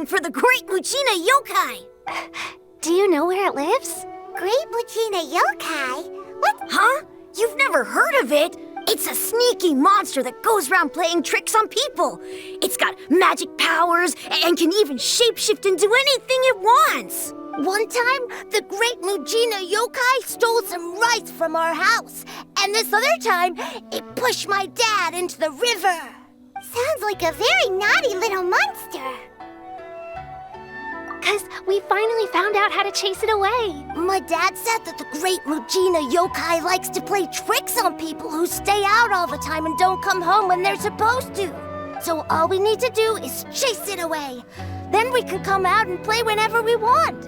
looking for the Great Muchina Yokai. Do you know where it lives? Great Muchina Yokai? What? Huh? You've never heard of it? It's a sneaky monster that goes around playing tricks on people. It's got magic powers and can even shapeshift into anything it wants. One time, the Great Muchina Yokai stole some rice from our house. And this other time, it pushed my dad into the river. Sounds like a very naughty little monster. 'Cause we finally found out how to chase it away. My dad said that the Great Muchina Yokai likes to play tricks on people who stay out all the time and don't come home when they're supposed to. So all we need to do is chase it away. Then we can come out and play whenever we want.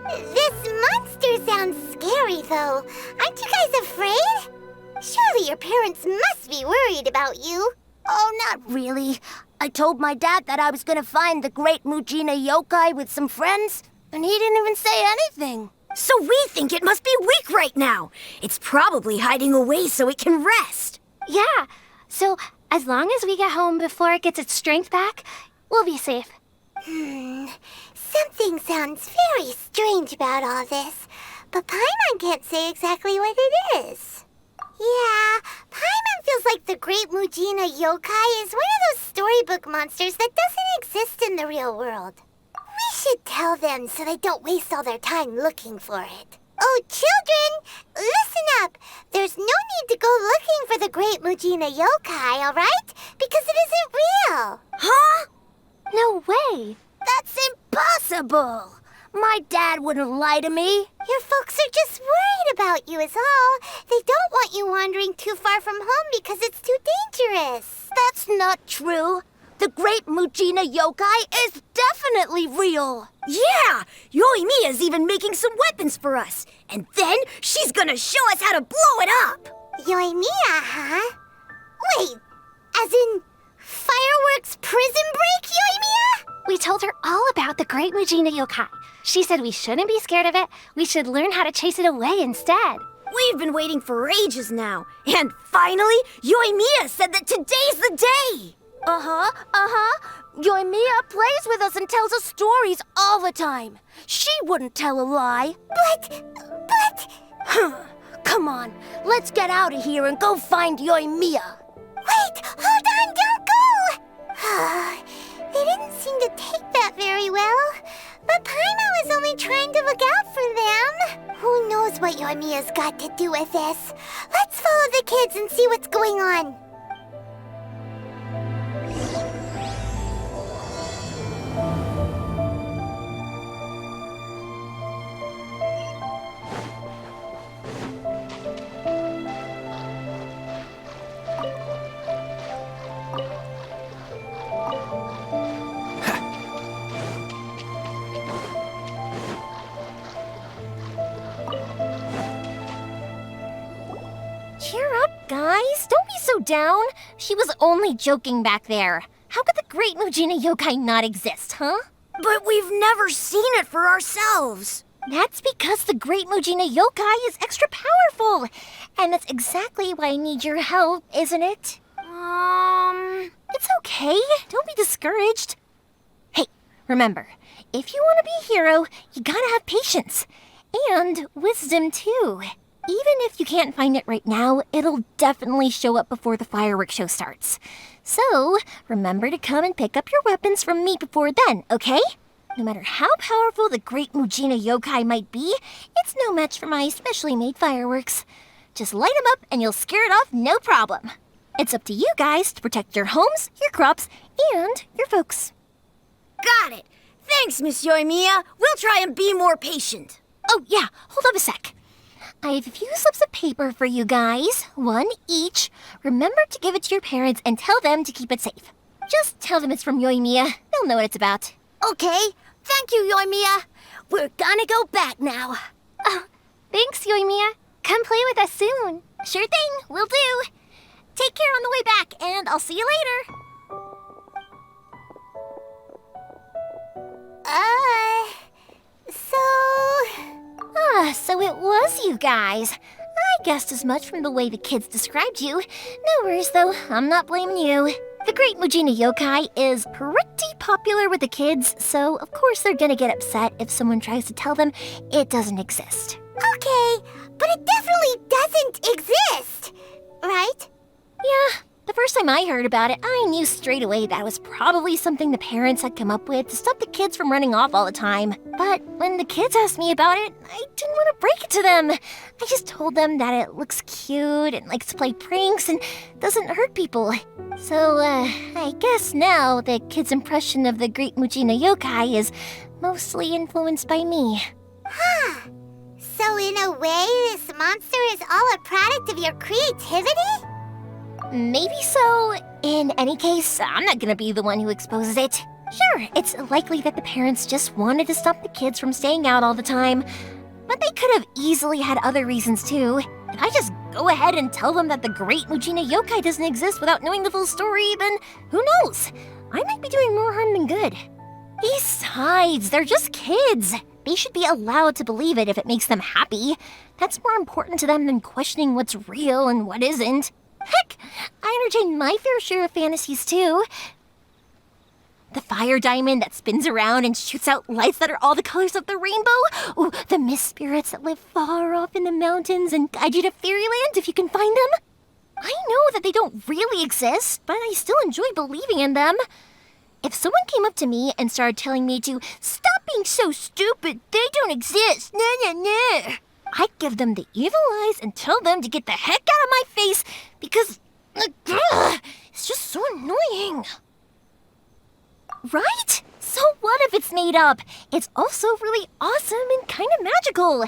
This monster sounds scary, though. Aren't you guys afraid? Surely your parents must be worried about you. Oh, not really. I told my dad that I was gonna find the Great Muchina Yokai with some friends, and he didn't even say anything. So we think it must be weak right now. It's probably hiding away so it can rest. Yeah, so as long as we get home before it gets its strength back, we'll be safe. Something sounds very strange about all this, but Paimon can't say exactly what it is. Yeah, Paimon feels like the Great Muchina Yokai is one of those storybook monsters that doesn't exist in the real world. We should tell them so they don't waste all their time looking for it. Oh, children, listen up. There's no need to go looking for the Great Muchina Yokai, all right? Because it isn't real. Huh? No way. That's impossible. My dad wouldn't lie to me. Your folks are just worried about you is all. They don't want you wandering too far from home because it's too dangerous. That's not true. The Great Muchina Yokai is definitely real. Yeah! Yoimiya's even making some weapons for us. And then she's gonna show us how to blow it up. Yoimiya, huh? Wait, as in fireworks prison break, Yoimiya? We told her all about the Great Muchina Yokai. She said we shouldn't be scared of it. We should learn how to chase it away instead. We've been waiting for ages now. And finally, Yoimiya said that today's the day. Yoimiya plays with us and tells us stories all the time. She wouldn't tell a lie. But... Come on, let's get out of here and go find Yoimiya. Wait, hold on, don't go! They didn't seem to take that very well. But Paimon was only trying to look out for them. Who knows what Yoimiya's got to do with this? Let's follow the kids and see what's going on. Cheer up, guys. Don't be so down. She was only joking back there. How could the Great Muchina Yokai not exist, huh? But we've never seen it for ourselves. That's because the Great Muchina Yokai is extra powerful. And that's exactly why I need your help, isn't it? It's okay. Don't be discouraged. Hey, remember, if you want to be a hero, you gotta have patience. And wisdom, too. Even if you can't find it right now, it'll definitely show up before the fireworks show starts. So, remember to come and pick up your weapons from me before then, okay? No matter how powerful the Great Muchina Yokai might be, it's no match for my specially made fireworks. Just light them up and you'll scare it off no problem. It's up to you guys to protect your homes, your crops, and your folks. Got it. Thanks, Miss Yoimiya. We'll try and be more patient. Oh, yeah, hold up a sec. I have a few slips of paper for you guys, one each. Remember to give it to your parents and tell them to keep it safe. Just tell them it's from Yoimiya. They'll know what it's about. Okay, thank you, Yoimiya. We're gonna go back now. Oh, thanks, Yoimiya. Come play with us soon. Sure thing, will do. Take care on the way back, and I'll see you later. So it was you guys. I guessed as much from the way the kids described you. No worries, though. I'm not blaming you. The Great Mujina Yokai is pretty popular with the kids, so of course they're gonna get upset if someone tries to tell them it doesn't exist. Okay, but it definitely doesn't exist, right? Yeah, the first time I heard about it, I knew straight away that it was probably something the parents had come up with to stop the kids from running off all the time. But when the kids asked me about it, I didn't want to break it to them. I just told them that it looks cute and likes to play pranks and doesn't hurt people. So, I guess now the kids' impression of the Great Mujina Yokai is mostly influenced by me. Huh. So in a way, this monster is all a product of your creativity? Maybe so. In any case, I'm not gonna be the one who exposes it. Sure, it's likely that the parents just wanted to stop the kids from staying out all the time, but they could have easily had other reasons too. If I just go ahead and tell them that the Great Mujina Yokai doesn't exist without knowing the full story, then who knows? I might be doing more harm than good. Besides, they're just kids. They should be allowed to believe it if it makes them happy. That's more important to them than questioning what's real and what isn't. Heck, I entertain my fair share of fantasies too. The fire diamond that spins around and shoots out lights that are all the colors of the rainbow. Ooh, the mist spirits that live far off in the mountains and guide you to fairyland if you can find them. I know that they don't really exist, but I still enjoy believing in them. If someone came up to me and started telling me to stop being so stupid, they don't exist, I'd give them the evil eyes and tell them to get the heck out of my face because it's just so annoying. Right? So what if it's made up? It's also really awesome and kind of magical.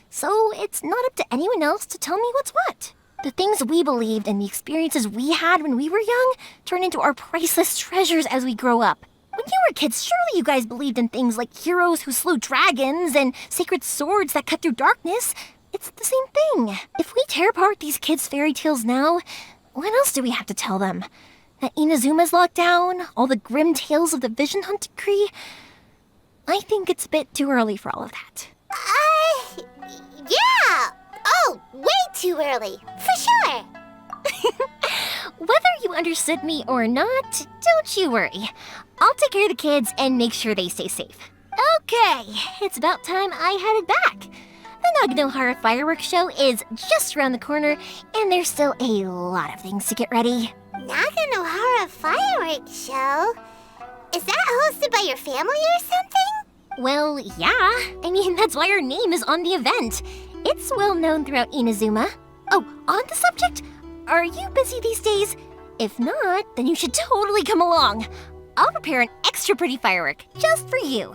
So it's not up to anyone else to tell me what's what. The things we believed and the experiences we had when we were young turn into our priceless treasures as we grow up. When you were kids, surely you guys believed in things like heroes who slew dragons and sacred swords that cut through darkness. It's the same thing. If we tear apart these kids' fairy tales now, what else do we have to tell them? That Inazuma's locked down? All the grim tales of the Vision Hunt decree? I think it's a bit too early for all of that. Yeah! Oh, way too early, for sure! Whether you understood me or not, don't you worry. I'll take care of the kids and make sure they stay safe. Okay, it's about time I headed back. The Naganohara fireworks show is just around the corner, and there's still a lot of things to get ready. Naganohara fireworks show? Is that hosted by your family or something? Well, yeah. I mean, that's why our name is on the event. It's well known throughout Inazuma. Oh, on the subject, are you busy these days? If not, then you should totally come along. I'll prepare an extra pretty firework just for you.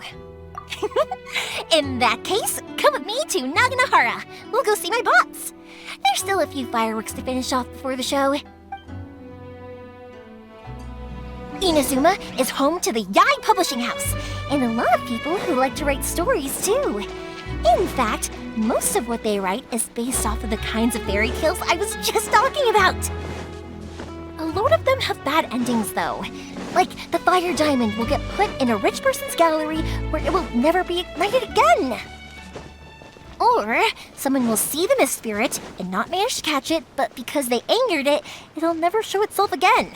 In that case, come with me to Naganohara. We'll go see my boss. There's still a few fireworks to finish off before the show. Inazuma is home to the Yai Publishing House, and a lot of people who like to write stories too. In fact, most of what they write is based off of the kinds of fairy tales I was just talking about. A lot of them have bad endings though. Like the fire diamond will get put in a rich person's gallery where it will never be ignited again. Or someone will see the mist spirit and not manage to catch it, but because they angered it, it'll never show itself again.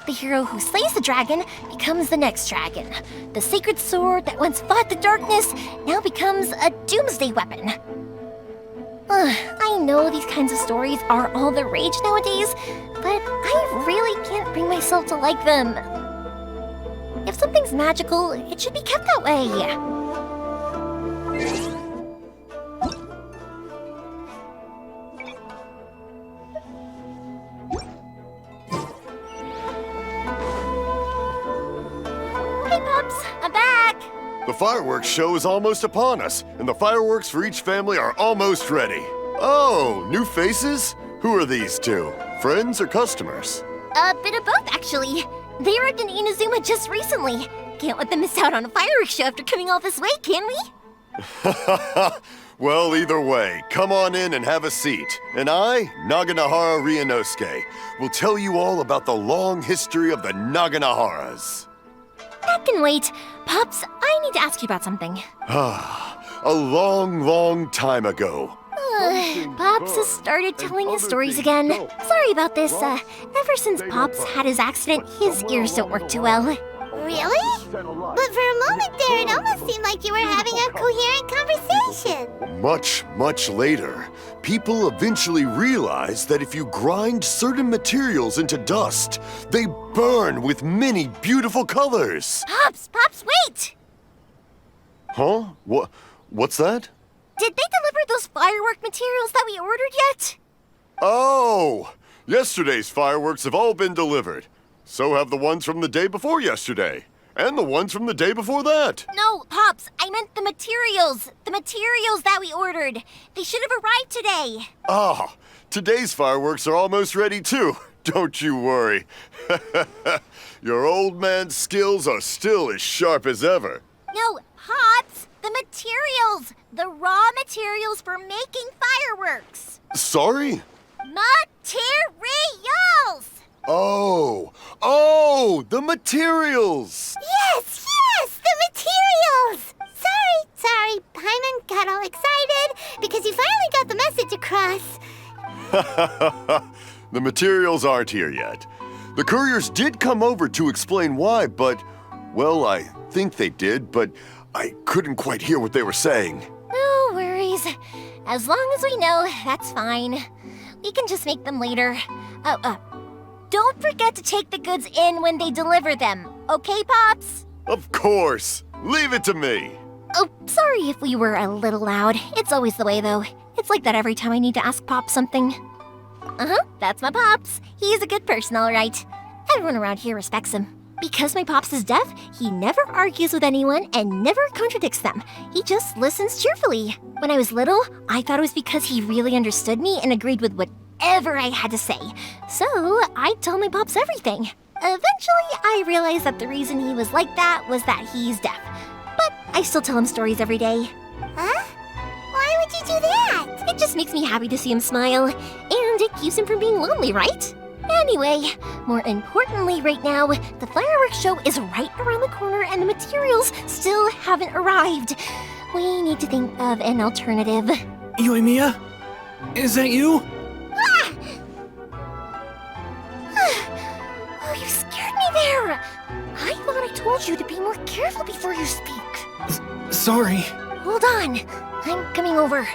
The hero who slays the dragon becomes the next dragon. The sacred sword that once fought the darkness now becomes a doomsday weapon. I know these kinds of stories are all the rage nowadays, but I really can't bring myself to like them. If something's magical, it should be kept that way. I'm back! The fireworks show is almost upon us, and the fireworks for each family are almost ready. Oh, new faces? Who are these two? Friends or customers? A bit of both, actually. They arrived in Inazuma just recently. Can't let them miss out on a fireworks show after coming all this way, can we? Well, either way, come on in and have a seat. And I, Naganohara Ryunosuke, will tell you all about the long history of the Naganoharas. That can wait. Pops, I need to ask you about something. A long, long time ago. Pops has started telling his stories again. Sorry about this. Ever since Pops had his accident, his ears don't work too well. Really? But for a moment there, it almost seemed like you were having a coherent conversation. Much later, people eventually realized that if you grind certain materials into dust, they burn with many beautiful colors. Pops, wait! Huh? What's that? Did they deliver those firework materials that we ordered yet? Oh! Yesterday's fireworks have all been delivered. So have the ones from the day before yesterday. And the ones from the day before that. No, Pops, I meant the materials. The materials that we ordered. They should have arrived today. Ah, today's fireworks are almost ready too. Don't you worry. Your old man's skills are still as sharp as ever. No, Pops, the materials. The raw materials for making fireworks. Sorry? Materials! Oh, the materials! Yes, the materials! Sorry, Paimon got all excited because you finally got the message across. The materials aren't here yet. The couriers did come over to explain why, but, well, I think they did, but I couldn't quite hear what they were saying. No worries. As long as we know, that's fine. We can just make them later. Don't forget to take the goods in when they deliver them, okay, Pops? Of course. Leave it to me. Oh, sorry if we were a little loud. It's always the way, though. It's like that every time I need to ask Pops something. That's my Pops. He's a good person, all right. Everyone around here respects him. Because my Pops is deaf, he never argues with anyone and never contradicts them. He just listens cheerfully. When I was little, I thought it was because he really understood me and agreed with whatever I had to say. So I'd tell my Pops everything. Eventually, I realized that the reason he was like that was that he's deaf. But I still tell him stories every day. Huh? Why would you do that? It just makes me happy to see him smile. And it keeps him from being lonely, right? Anyway, more importantly right now, the fireworks show is right around the corner and the materials still haven't arrived. We need to think of an alternative. Yoimiya? Is that you? Oh, you scared me there! I thought I told you to be more careful before you speak. Sorry. Hold on, I'm coming over.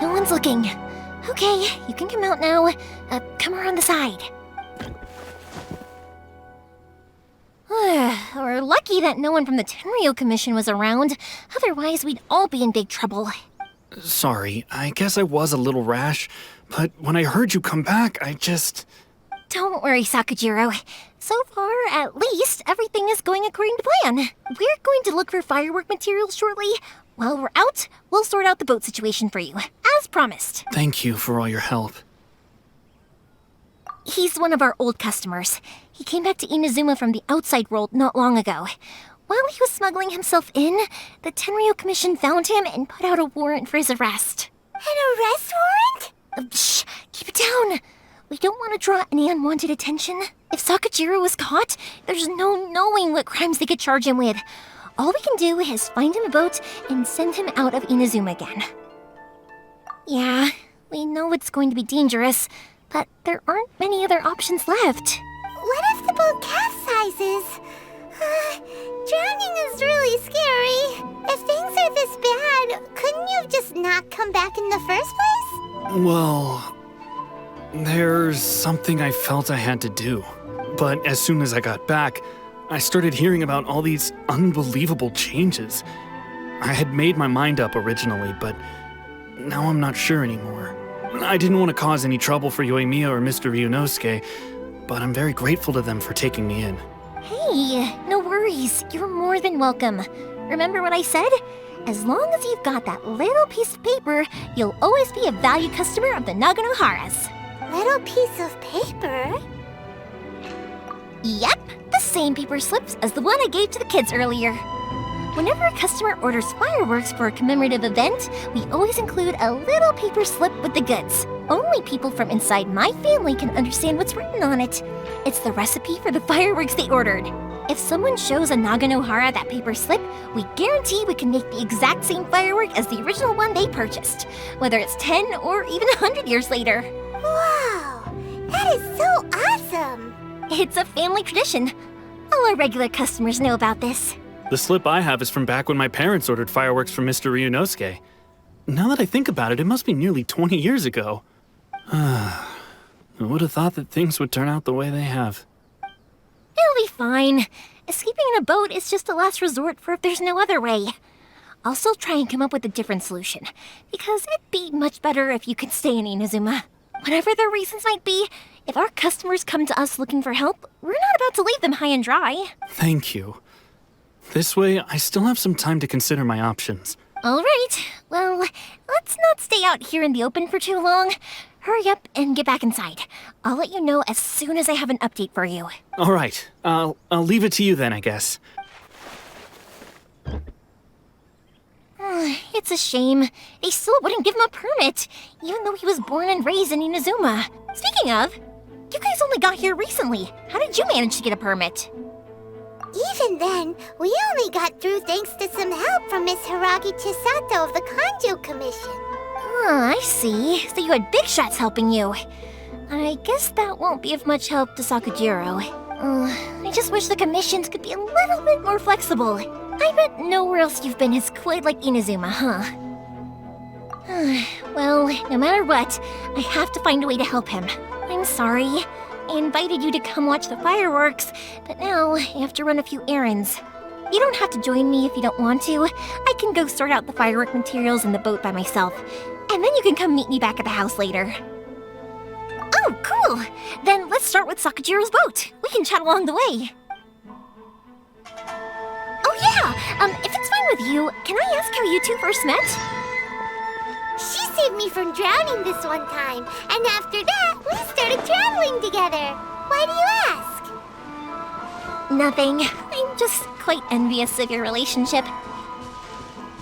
No one's looking. Okay, you can come out now. Come around the side. We're lucky that no one from the Tenryo Commission was around. Otherwise, we'd all be in big trouble. Sorry, I guess I was a little rash, but when I heard you come back, I just... Don't worry, Sakajiro. So far, at least, everything is going according to plan. We're going to look for firework materials shortly. While we're out, we'll sort out the boat situation for you, as promised. Thank you for all your help. He's one of our old customers. He came back to Inazuma from the outside world not long ago. While he was smuggling himself in, the Tenryo Commission found him and put out a warrant for his arrest. An arrest warrant? Shh! Keep it down! We don't want to draw any unwanted attention. If Sakajiro was caught, there's no knowing what crimes they could charge him with. All we can do is find him a boat and send him out of Inazuma again. Yeah, we know it's going to be dangerous, but there aren't many other options left. What if the boat capsizes? Drowning is really scary. If things are this bad, couldn't you have just not come back in the first place? Well, there's something I felt I had to do. But as soon as I got back, I started hearing about all these unbelievable changes. I had made my mind up originally, but now I'm not sure anymore. I didn't want to cause any trouble for Yoimiya or Mr. Ryunosuke, but I'm very grateful to them for taking me in. Hey, no worries. You're more than welcome. Remember what I said? As long as you've got that little piece of paper, you'll always be a valued customer of the Naganoharas. Little piece of paper? Yep, the same paper slips as the one I gave to the kids earlier. Whenever a customer orders fireworks for a commemorative event, we always include a little paper slip with the goods. Only people from inside my family can understand what's written on it. It's the recipe for the fireworks they ordered. If someone shows a Naganohara that paper slip, we guarantee we can make the exact same firework as the original one they purchased, whether it's 10 or even 100 years later. Wow, that is so awesome! It's a family tradition. All our regular customers know about this. The slip I have is from back when my parents ordered fireworks from Mr. Ryunosuke. Now that I think about it, it must be nearly 20 years ago. I would have thought that things would turn out the way they have. It'll be fine. Escaping in a boat is just a last resort for if there's no other way. I'll still try and come up with a different solution, because it'd be much better if you could stay in Inazuma. Whatever their reasons might be, if our customers come to us looking for help, we're not about to leave them high and dry. Thank you. This way, I still have some time to consider my options. All right, well, let's not stay out here in the open for too long. Hurry up and get back inside. I'll let you know as soon as I have an update for you. All right, I'll leave it to you then, I guess. It's a shame. They still wouldn't give him a permit, even though he was born and raised in Inazuma. Speaking of, you guys only got here recently. How did you manage to get a permit? Even then, we only got through thanks to some help from Miss Hiragi Chisato of the Kanjo Commission. I see. So you had big shots helping you. I guess that won't be of much help to Sakujiro. I just wish the commissions could be a little bit more flexible. I bet nowhere else you've been is quite like Inazuma, huh? Well, no matter what, I have to find a way to help him. I'm sorry. I invited you to come watch the fireworks, but now I have to run a few errands. You don't have to join me if you don't want to. I can go sort out the firework materials in the boat by myself, and then you can come meet me back at the house later. Oh, cool! Then let's start with Sakujiro's boat. We can chat along the way. Oh yeah! If it's fine with you, can I ask how you two first met? She saved me from drowning this one time, and after that, we started traveling together. Why do you ask? Nothing. I'm just quite envious of your relationship.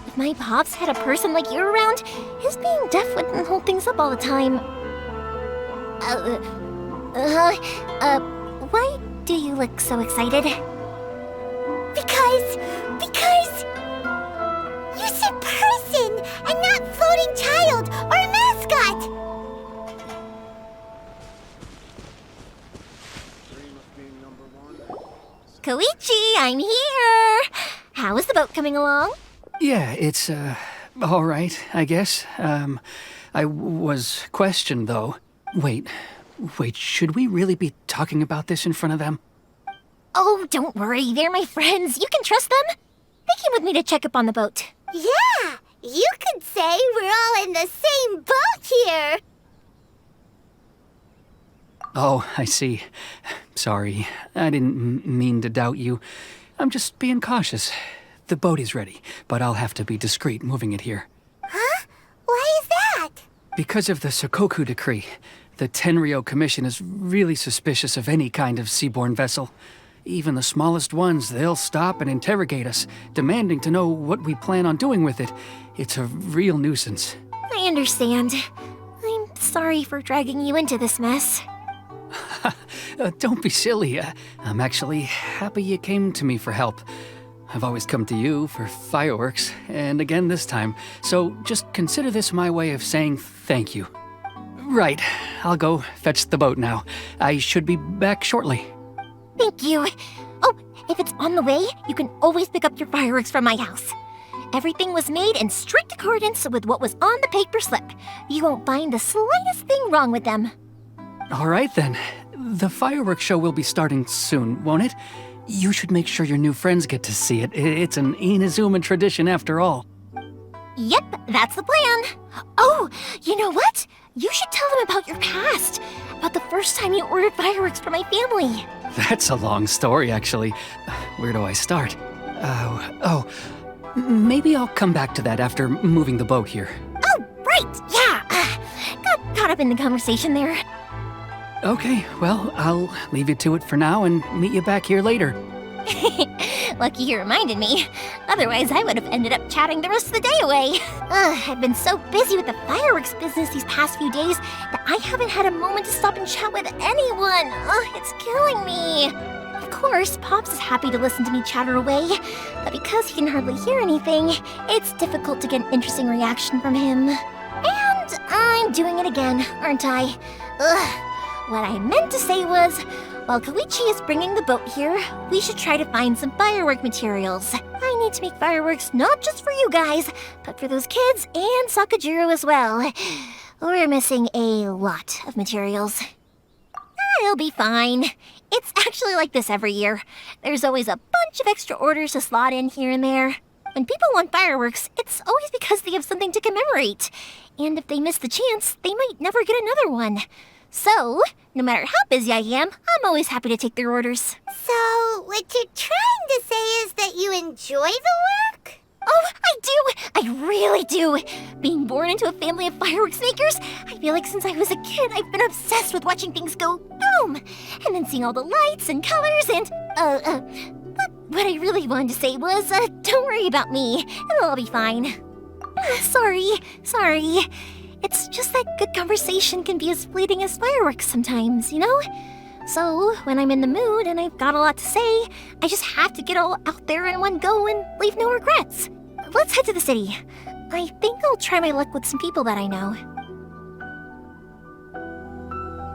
If my pops had a person like you around, his being deaf wouldn't hold things up all the time. Why do you look so excited? Because you said person and not floating child or a mascot. Koichi, I'm here! How is the boat coming along? Yeah, it's, all right, I guess. I was questioned, though. Wait, should we really be talking about this in front of them? Oh, don't worry, they're my friends. You can trust them. They came with me to check up on the boat. Yeah, you could say we're all in the same boat here. Oh, I see. Sorry, I didn't mean to doubt you. I'm just being cautious. The boat is ready, but I'll have to be discreet moving it here. Huh? Why is that? Because of the Sokoku decree, the Tenryo Commission is really suspicious of any kind of seaborne vessel. Even the smallest ones, they'll stop and interrogate us, demanding to know what we plan on doing with it. It's a real nuisance. I understand. I'm sorry for dragging you into this mess. Don't be silly. I'm actually happy you came to me for help. I've always come to you for fireworks, and again this time, so just consider this my way of saying thank you. Right, I'll go fetch the boat now. I should be back shortly. Thank you. Oh, if it's on the way, you can always pick up your fireworks from my house. Everything was made in strict accordance with what was on the paper slip. You won't find the slightest thing wrong with them. All right then. The fireworks show will be starting soon, won't it? You should make sure your new friends get to see it. It's an Inazuma tradition after all. Yep, that's the plan. Oh, you know what? You should tell them about your past. About the first time you ordered fireworks for my family. That's a long story, actually. Where do I start? Maybe I'll come back to that after moving the boat here. Oh, right, yeah. Got caught up in the conversation there. Okay, well, I'll leave you to it for now and meet you back here later. Lucky you reminded me. Otherwise, I would have ended up chatting the rest of the day away. I've been so busy with the fireworks business these past few days that I haven't had a moment to stop and chat with anyone. It's killing me. Of course, Pops is happy to listen to me chatter away, but because he can hardly hear anything, it's difficult to get an interesting reaction from him. And I'm doing it again, aren't I? What I meant to say was, while Koichi is bringing the boat here, we should try to find some firework materials. I need to make fireworks not just for you guys, but for those kids and Sakajiro as well. We're missing a lot of materials. It'll be fine. It's actually like this every year. There's always a bunch of extra orders to slot in here and there. When people want fireworks, it's always because they have something to commemorate. And if they miss the chance, they might never get another one. So, no matter how busy I am, I'm always happy to take their orders. So, what you're trying to say is that you enjoy the work? Oh, I do! I really do! Being born into a family of fireworks makers, I feel like since I was a kid, I've been obsessed with watching things go boom! And then seeing all the lights and colors and, but what I really wanted to say was, don't worry about me. It'll all be fine. Sorry. It's just that good conversation can be as fleeting as fireworks sometimes, you know? So, when I'm in the mood and I've got a lot to say, I just have to get all out there in one go and leave no regrets. Let's head to the city. I think I'll try my luck with some people that I know.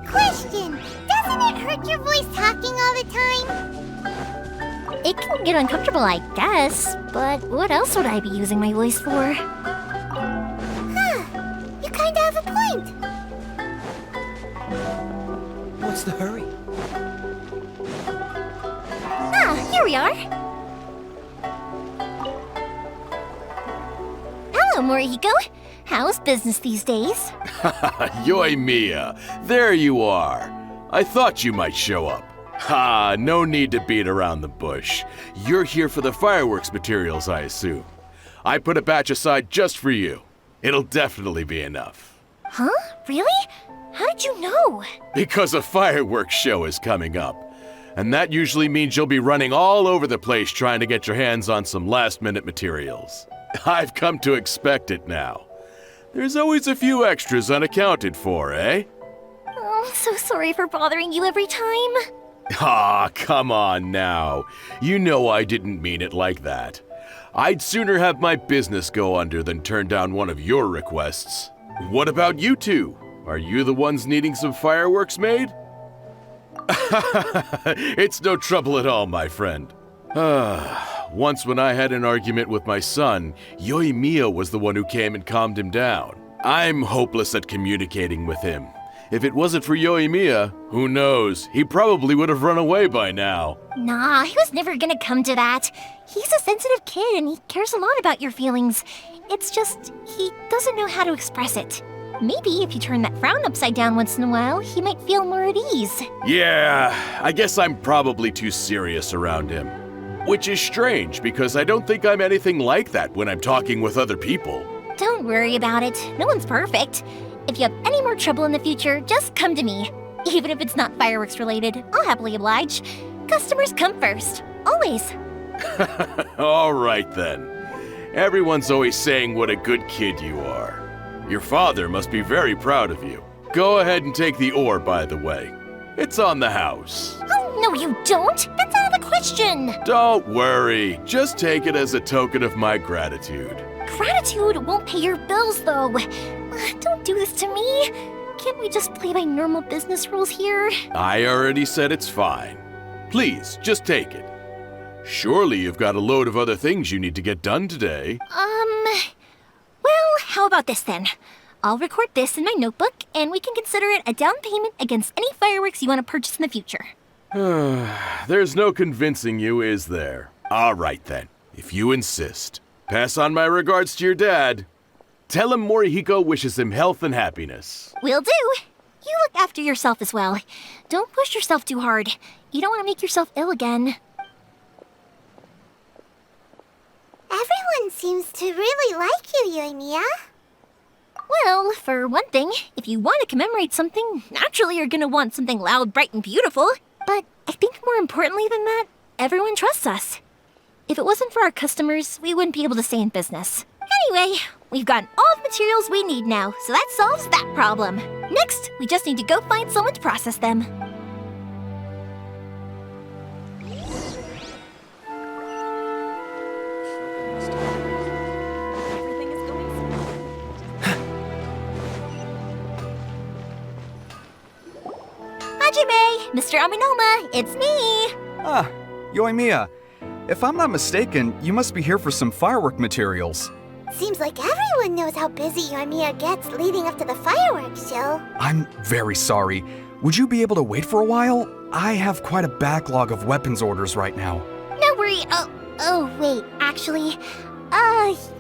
Question! Doesn't it hurt your voice talking all the time? It can get uncomfortable, I guess, but what else would I be using my voice for? You kinda have a point. What's the hurry? Here we are. Hello, Morihiko. How's business these days? Yoimiya, there you are. I thought you might show up. Ha, no need to beat around the bush. You're here for the fireworks materials, I assume. I put a batch aside just for you. It'll definitely be enough. Huh? Really? How did you know? Because a fireworks show is coming up. And that usually means you'll be running all over the place trying to get your hands on some last-minute materials. I've come to expect it now. There's always a few extras unaccounted for, eh? Oh, I'm so sorry for bothering you every time. Ah, come on now. You know I didn't mean it like that. I'd sooner have my business go under than turn down one of your requests. What about you two? Are you the ones needing some fireworks made? It's no trouble at all, my friend. Once when I had an argument with my son, Yoimiya was the one who came and calmed him down. I'm hopeless at communicating with him. If it wasn't for Yoimiya, who knows, he probably would have run away by now. Nah, he was never gonna come to that. He's a sensitive kid and he cares a lot about your feelings. It's just, he doesn't know how to express it. Maybe if you turn that frown upside down once in a while, he might feel more at ease. Yeah, I guess I'm probably too serious around him. Which is strange, because I don't think I'm anything like that when I'm talking with other people. Don't worry about it. No one's perfect. If you have any more trouble in the future, just come to me. Even if it's not fireworks related, I'll happily oblige. Customers come first. Always. All right then. Everyone's always saying what a good kid you are. Your father must be very proud of you. Go ahead and take the ore, by the way. It's on the house. Oh, no you don't! That's out of the question! Don't worry. Just take it as a token of my gratitude. Gratitude won't pay your bills, though. Don't do this to me. Can't we just play by normal business rules here? I already said it's fine. Please, just take it. Surely you've got a load of other things you need to get done today. Well, how about this then? I'll record this in my notebook, and we can consider it a down payment against any fireworks you want to purchase in the future. There's no convincing you, is there? All right then, if you insist. Pass on my regards to your dad. Tell him Morihiko wishes him health and happiness. Will do. You look after yourself as well. Don't push yourself too hard. You don't want to make yourself ill again. Everyone seems to really like you, Yoimiya. Well, for one thing, if you want to commemorate something, naturally you're gonna want something loud, bright, and beautiful. But I think more importantly than that, everyone trusts us. If it wasn't for our customers, we wouldn't be able to stay in business. Anyway, we've gotten all the materials we need now, so that solves that problem. Next, we just need to go find someone to process them. Hajime! Mr. Aminoma, it's me! Ah, Yoimiya. If I'm not mistaken, you must be here for some firework materials. Seems like everyone knows how busy Yoimiya gets leading up to the fireworks show. I'm very sorry. Would you be able to wait for a while? I have quite a backlog of weapons orders right now. No worry. Wait, actually,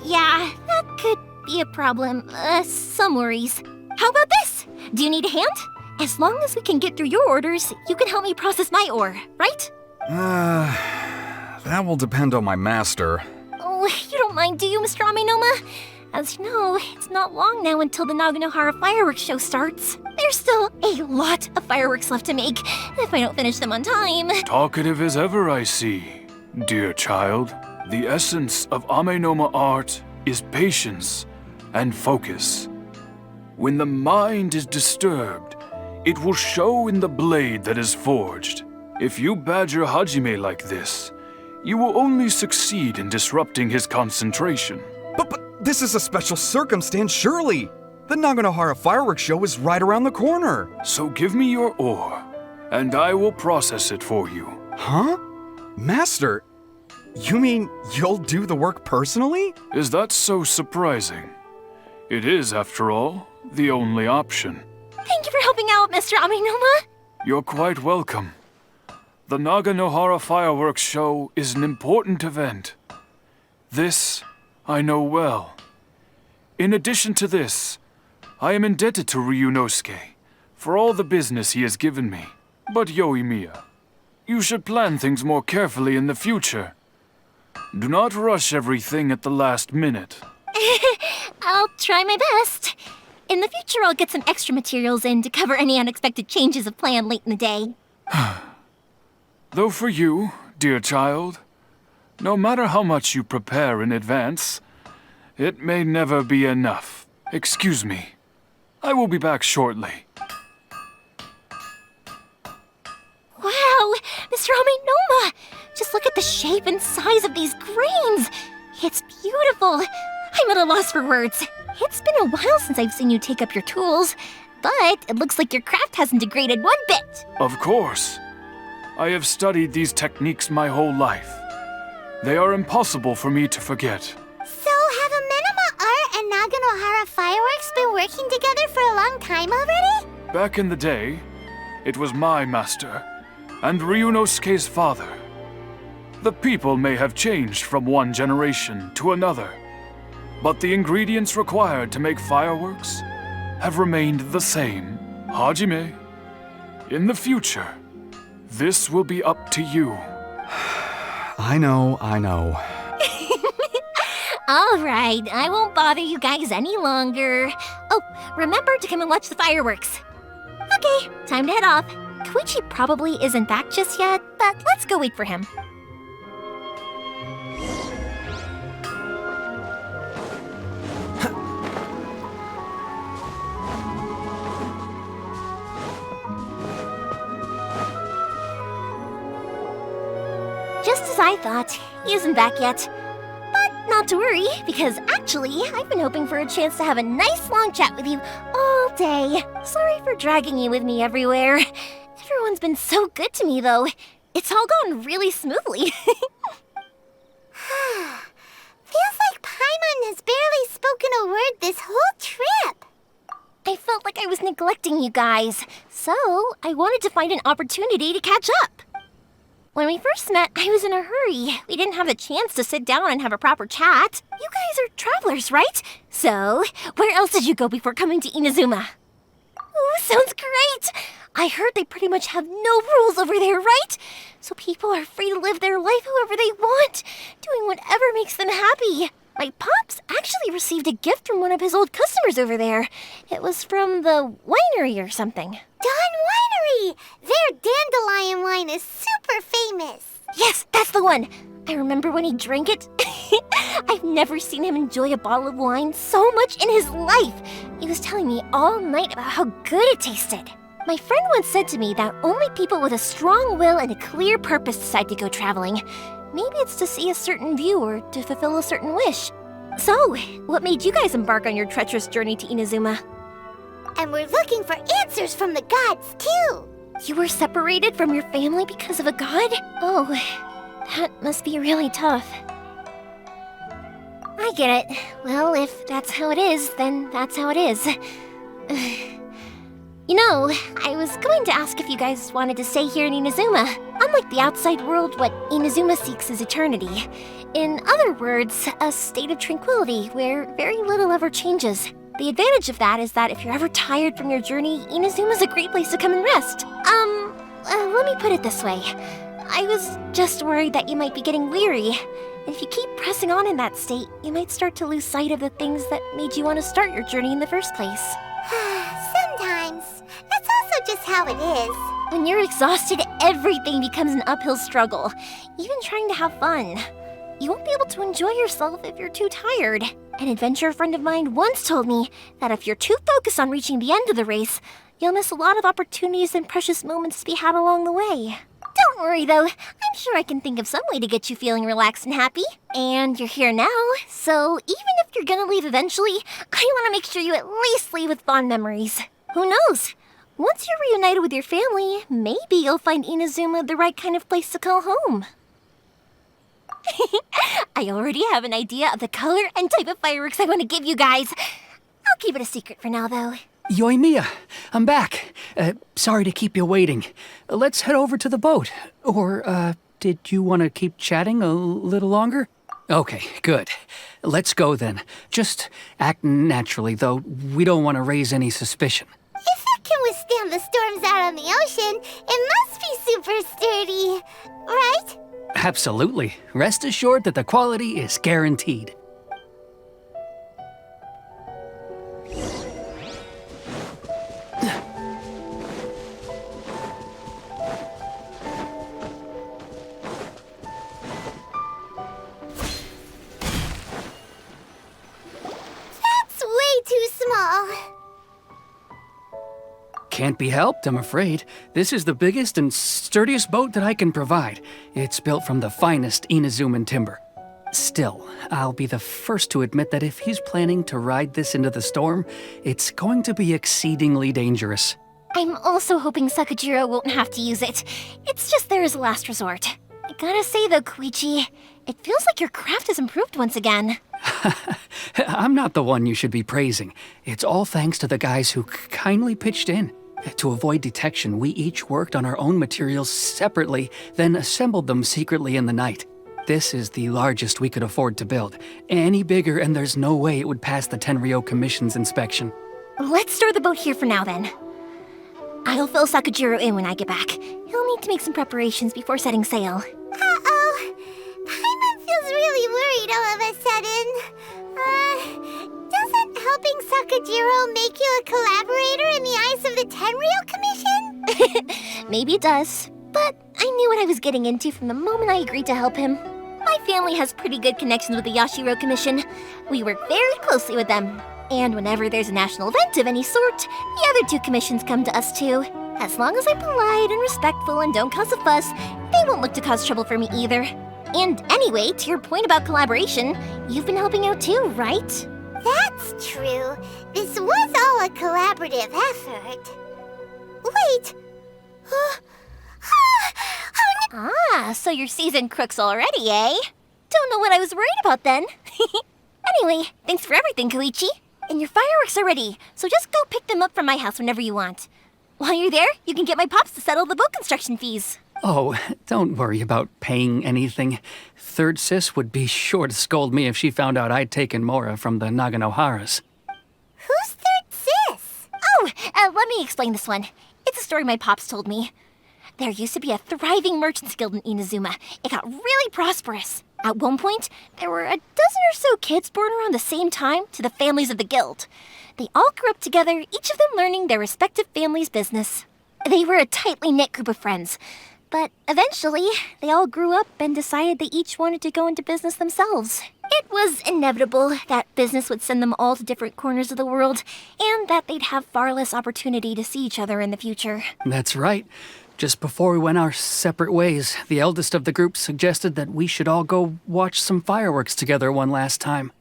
yeah, that could be a problem. Some worries. How about this? Do you need a hand? As long as we can get through your orders, you can help me process my ore, right? That will depend on my master. Oh, you don't mind, do you, Mr. Aminoma? As you know, it's not long now until the Naganohara fireworks show starts. There's still a lot of fireworks left to make, if I don't finish them on time. Talkative as ever, I see. Dear child, the essence of Amenoma art is patience and focus. When the mind is disturbed, it will show in the blade that is forged. If you badger Hajime like this, you will only succeed in disrupting his concentration. But this is a special circumstance, surely. The Naganohara fireworks show is right around the corner. So give me your ore, and I will process it for you. Huh? Master, you mean you'll do the work personally? Is that so surprising? It is, after all, the only option. Thank you for helping out, Mr. Aminoma. You're quite welcome. The Naganohara fireworks show is an important event. This I know well. In addition to this, I am indebted to Ryunosuke for all the business he has given me. But Yoimiya, you should plan things more carefully in the future. Do not rush everything at the last minute. I'll try my best. In the future, I'll get some extra materials in to cover any unexpected changes of plan late in the day. Though for you, dear child, no matter how much you prepare in advance, it may never be enough. Excuse me. I will be back shortly. Wow, Mr. Aminoma! Just look at the shape and size of these grains. It's beautiful. I'm at a loss for words. It's been a while since I've seen you take up your tools, but it looks like your craft hasn't degraded one bit. Of course. I have studied these techniques my whole life. They are impossible for me to forget. So have Amenoma Art and Naganohara Fireworks been working together for a long time already? Back in the day, it was my master and Ryunosuke's father. The people may have changed from one generation to another, but the ingredients required to make fireworks have remained the same. Hajime, in the future, this will be up to you. I know. All right, I won't bother you guys any longer. Oh, remember to come and watch the fireworks. Okay, time to head off. Koichi probably isn't back just yet, but let's go wait for him. Just as I thought, he isn't back yet. But not to worry, because actually, I've been hoping for a chance to have a nice long chat with you all day. Sorry for dragging you with me everywhere. Everyone's been so good to me, though. It's all gone really smoothly. Feels like Paimon has barely spoken a word this whole trip. I felt like I was neglecting you guys, so I wanted to find an opportunity to catch up. When we first met, I was in a hurry. We didn't have a chance to sit down and have a proper chat. You guys are travelers, right? So, where else did you go before coming to Inazuma? Ooh, sounds great! I heard they pretty much have no rules over there, right? So people are free to live their life however they want, doing whatever makes them happy. My pops actually received a gift from one of his old customers over there. It was from the winery or something. Dawn Winery! Their dandelion wine is super famous. Yes, that's the one. I remember when he drank it. I've never seen him enjoy a bottle of wine so much in his life. He was telling me all night about how good it tasted. My friend once said to me that only people with a strong will and a clear purpose decide to go traveling. Maybe it's to see a certain view or to fulfill a certain wish. So, what made you guys embark on your treacherous journey to Inazuma? And we're looking for answers from the gods, too. You were separated from your family because of a god? Oh, that must be really tough. I get it. Well, if that's how it is, then that's how it is. You know, I was going to ask if you guys wanted to stay here in Inazuma. Unlike the outside world, what Inazuma seeks is eternity. In other words, a state of tranquility where very little ever changes. The advantage of that is that if you're ever tired from your journey, Inazuma's a great place to come and rest. Let me put it this way. I was just worried that you might be getting weary. If you keep pressing on in that state, you might start to lose sight of the things that made you want to start your journey in the first place. Sometimes. That's also just how it is. When you're exhausted, everything becomes an uphill struggle, even trying to have fun. You won't be able to enjoy yourself if you're too tired. An adventurer friend of mine once told me that if you're too focused on reaching the end of the race, you'll miss a lot of opportunities and precious moments to be had along the way. Don't worry though, I'm sure I can think of some way to get you feeling relaxed and happy. And you're here now, so even if you're gonna leave eventually, I want to make sure you at least leave with fond memories. Who knows? Once you're reunited with your family, maybe you'll find Inazuma the right kind of place to call home. I already have an idea of the color and type of fireworks I want to give you guys. I'll keep it a secret for now, though. Yoimiya, I'm back. Sorry to keep you waiting. Let's head over to the boat. Or, did you want to keep chatting a little longer? Okay, good. Let's go then. Just act naturally, though we don't want to raise any suspicion. If it can withstand the storms out on the ocean, it must be super sturdy, right? Absolutely. Rest assured that the quality is guaranteed. That's way too small. Can't be helped, I'm afraid. This is the biggest and sturdiest boat that I can provide. It's built from the finest Inazuman timber. Still, I'll be the first to admit that if he's planning to ride this into the storm, it's going to be exceedingly dangerous. I'm also hoping Sakajiro won't have to use it. It's just there as a last resort. I gotta say though, Koichi, it feels like your craft has improved once again. I'm not the one you should be praising. It's all thanks to the guys who kindly pitched in. To avoid detection, we each worked on our own materials separately, then assembled them secretly in the night. This is the largest we could afford to build. Any bigger and there's no way it would pass the Tenryou Commission's inspection. Let's store the boat here for now then. I'll fill Sakajiro in when I get back. He'll need to make some preparations before setting sail. Uh-oh. Paimon feels really worried all of a sudden. Doesn't helping Sakajiro make you a collaborator in the eyes of the Tenryou Commission? Maybe it does, but I knew what I was getting into from the moment I agreed to help him. My family has pretty good connections with the Yashiro Commission. We work very closely with them. And whenever there's a national event of any sort, the other two commissions come to us too. As long as I'm polite and respectful and don't cause a fuss, they won't look to cause trouble for me either. And anyway, to your point about collaboration, you've been helping out too, right? That's true. This was all a collaborative effort. Wait. So you're seasoned crooks already, eh? Don't know what I was worried about then. Anyway, thanks for everything, Koichi. And your fireworks are ready, so just go pick them up from my house whenever you want. While you're there, you can get my pops to settle the boat construction fees. Oh, don't worry about paying anything. Third Sis would be sure to scold me if she found out I'd taken Mora from the Naganoharas. Who's Third Sis? Oh, let me explain this one. It's a story my pops told me. There used to be a thriving merchants guild in Inazuma. It got really prosperous. At one point, there were a dozen or so kids born around the same time to the families of the guild. They all grew up together, each of them learning their respective family's business. They were a tightly knit group of friends. But eventually, they all grew up and decided they each wanted to go into business themselves. It was inevitable that business would send them all to different corners of the world, and that they'd have far less opportunity to see each other in the future. That's right. Just before we went our separate ways, the eldest of the group suggested that we should all go watch some fireworks together one last time.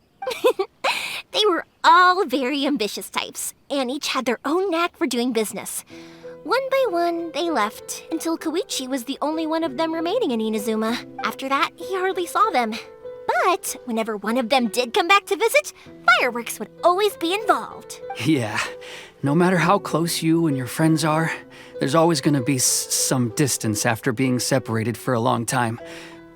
They were all very ambitious types, and each had their own knack for doing business. One by one, they left, until Koichi was the only one of them remaining in Inazuma. After that, he hardly saw them. But whenever one of them did come back to visit, fireworks would always be involved. Yeah, no matter how close you and your friends are, there's always going to be some distance after being separated for a long time.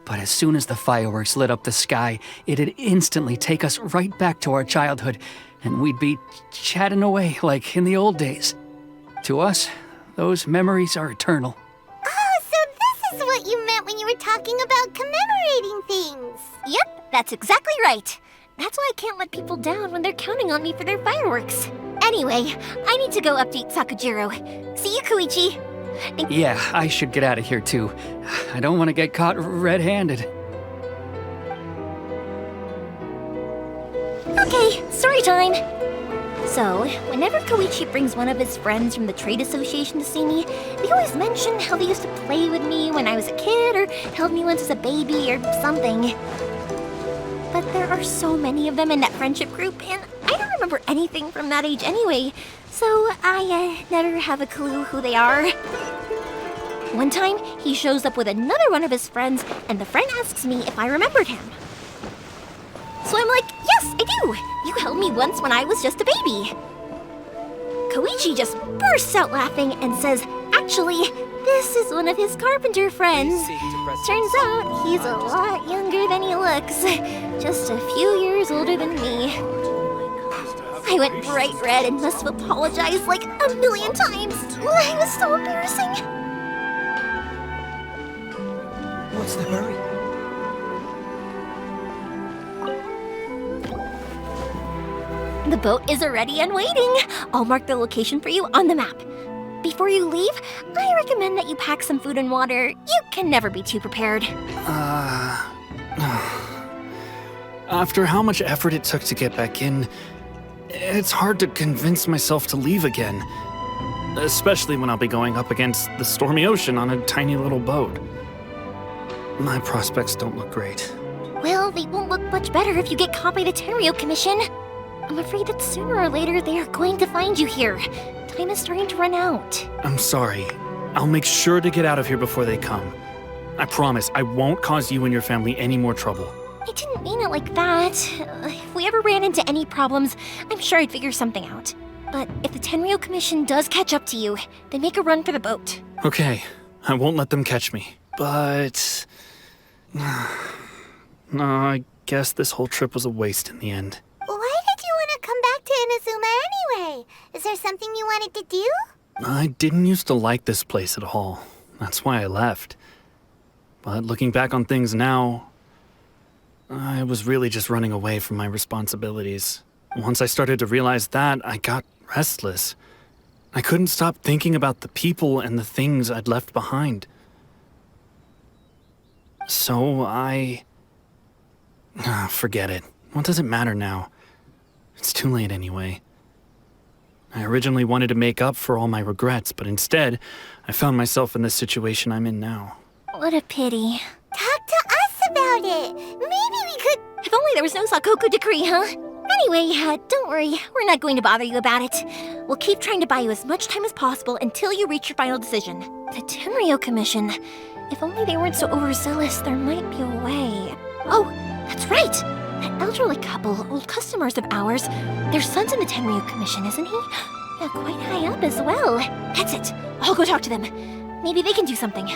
But as soon as the fireworks lit up the sky, it'd instantly take us right back to our childhood, and we'd be chatting away like in the old days. To us, those memories are eternal. Oh, so this is what you meant when you were talking about commemorating things. Yep, that's exactly right. That's why I can't let people down when they're counting on me for their fireworks. Anyway, I need to go update Sakujiro. See you, Koichi. Yeah, I should get out of here too. I don't want to get caught red-handed. Okay, story time. So, whenever Koichi brings one of his friends from the trade association to see me, they always mention how they used to play with me when I was a kid or held me once as a baby or something. But there are so many of them in that friendship group, and I don't remember anything from that age anyway, so I never have a clue who they are. One time, he shows up with another one of his friends, and the friend asks me if I remembered him. So I'm like, yes, I do! You held me once when I was just a baby. Koichi just bursts out laughing and says, actually, this is one of his carpenter friends. Turns out he's a lot younger than he looks. Just a few years older than me. I went bright red and must have apologized like a million times. It was so embarrassing. What's the hurry? The boat is ready and waiting. I'll mark the location for you on the map. Before you leave, I recommend that you pack some food and water. You can never be too prepared. After how much effort it took to get back in, it's hard to convince myself to leave again. Especially when I'll be going up against the stormy ocean on a tiny little boat. My prospects don't look great. Well, they won't look much better if you get caught by the Tenryou Commission. I'm afraid that sooner or later they are going to find you here. Time is starting to run out. I'm sorry. I'll make sure to get out of here before they come. I promise I won't cause you and your family any more trouble. I didn't mean it like that. If we ever ran into any problems, I'm sure I'd figure something out. But if the Tenryou Commission does catch up to you, then make a run for the boat. Okay, I won't let them catch me. But... no, I guess this whole trip was a waste in the end. Why did you want to come back to Inazuma anyway? Is there something you wanted to do? I didn't used to like this place at all. That's why I left. But looking back on things now, I was really just running away from my responsibilities. Once I started to realize that, I got restless. I couldn't stop thinking about the people and the things I'd left behind. So forget it. What does it matter now? It's too late anyway. I originally wanted to make up for all my regrets, but instead, I found myself in the situation I'm in now. What a pity. Talk to us about it. Maybe we could... If only there was no Sakoku decree, huh? Anyway, don't worry. We're not going to bother you about it. We'll keep trying to buy you as much time as possible until you reach your final decision. The Tenryou Commission. If only they weren't so overzealous, there might be a way. Oh, that's right! That elderly couple, old customers of ours, their son's in the Tenryou Commission, isn't he? Yeah, quite high up as well. That's it. I'll go talk to them. Maybe they can do something.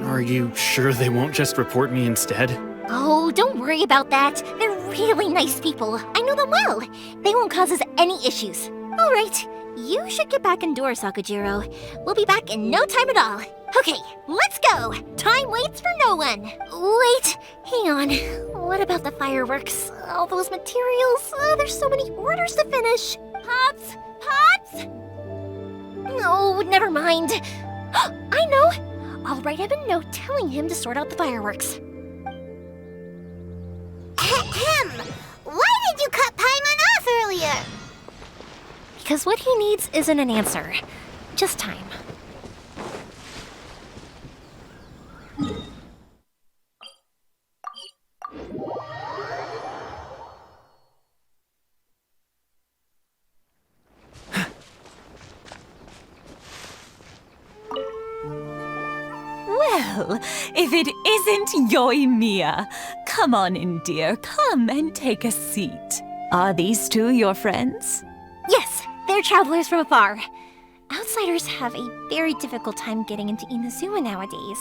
Are you sure they won't just report me instead? Oh, don't worry about that. They're really nice people. I know them well. They won't cause us any issues. All right, you should get back indoors, Sakujiro. We'll be back in no time at all. Okay, let's go. Time waits for no one. Wait, hang on. What about the fireworks? All those materials? There's so many orders to finish. Pops? Pops? No, never mind. I know! I'll write him a note telling him to sort out the fireworks. Ahem! Why did you cut Paimon off earlier? Because what he needs isn't an answer, just time. Well, if it isn't Yoimiya. Come on in, dear. Come and take a seat. Are these two your friends? Yes, they're travelers from afar. Outsiders have a very difficult time getting into Inazuma nowadays.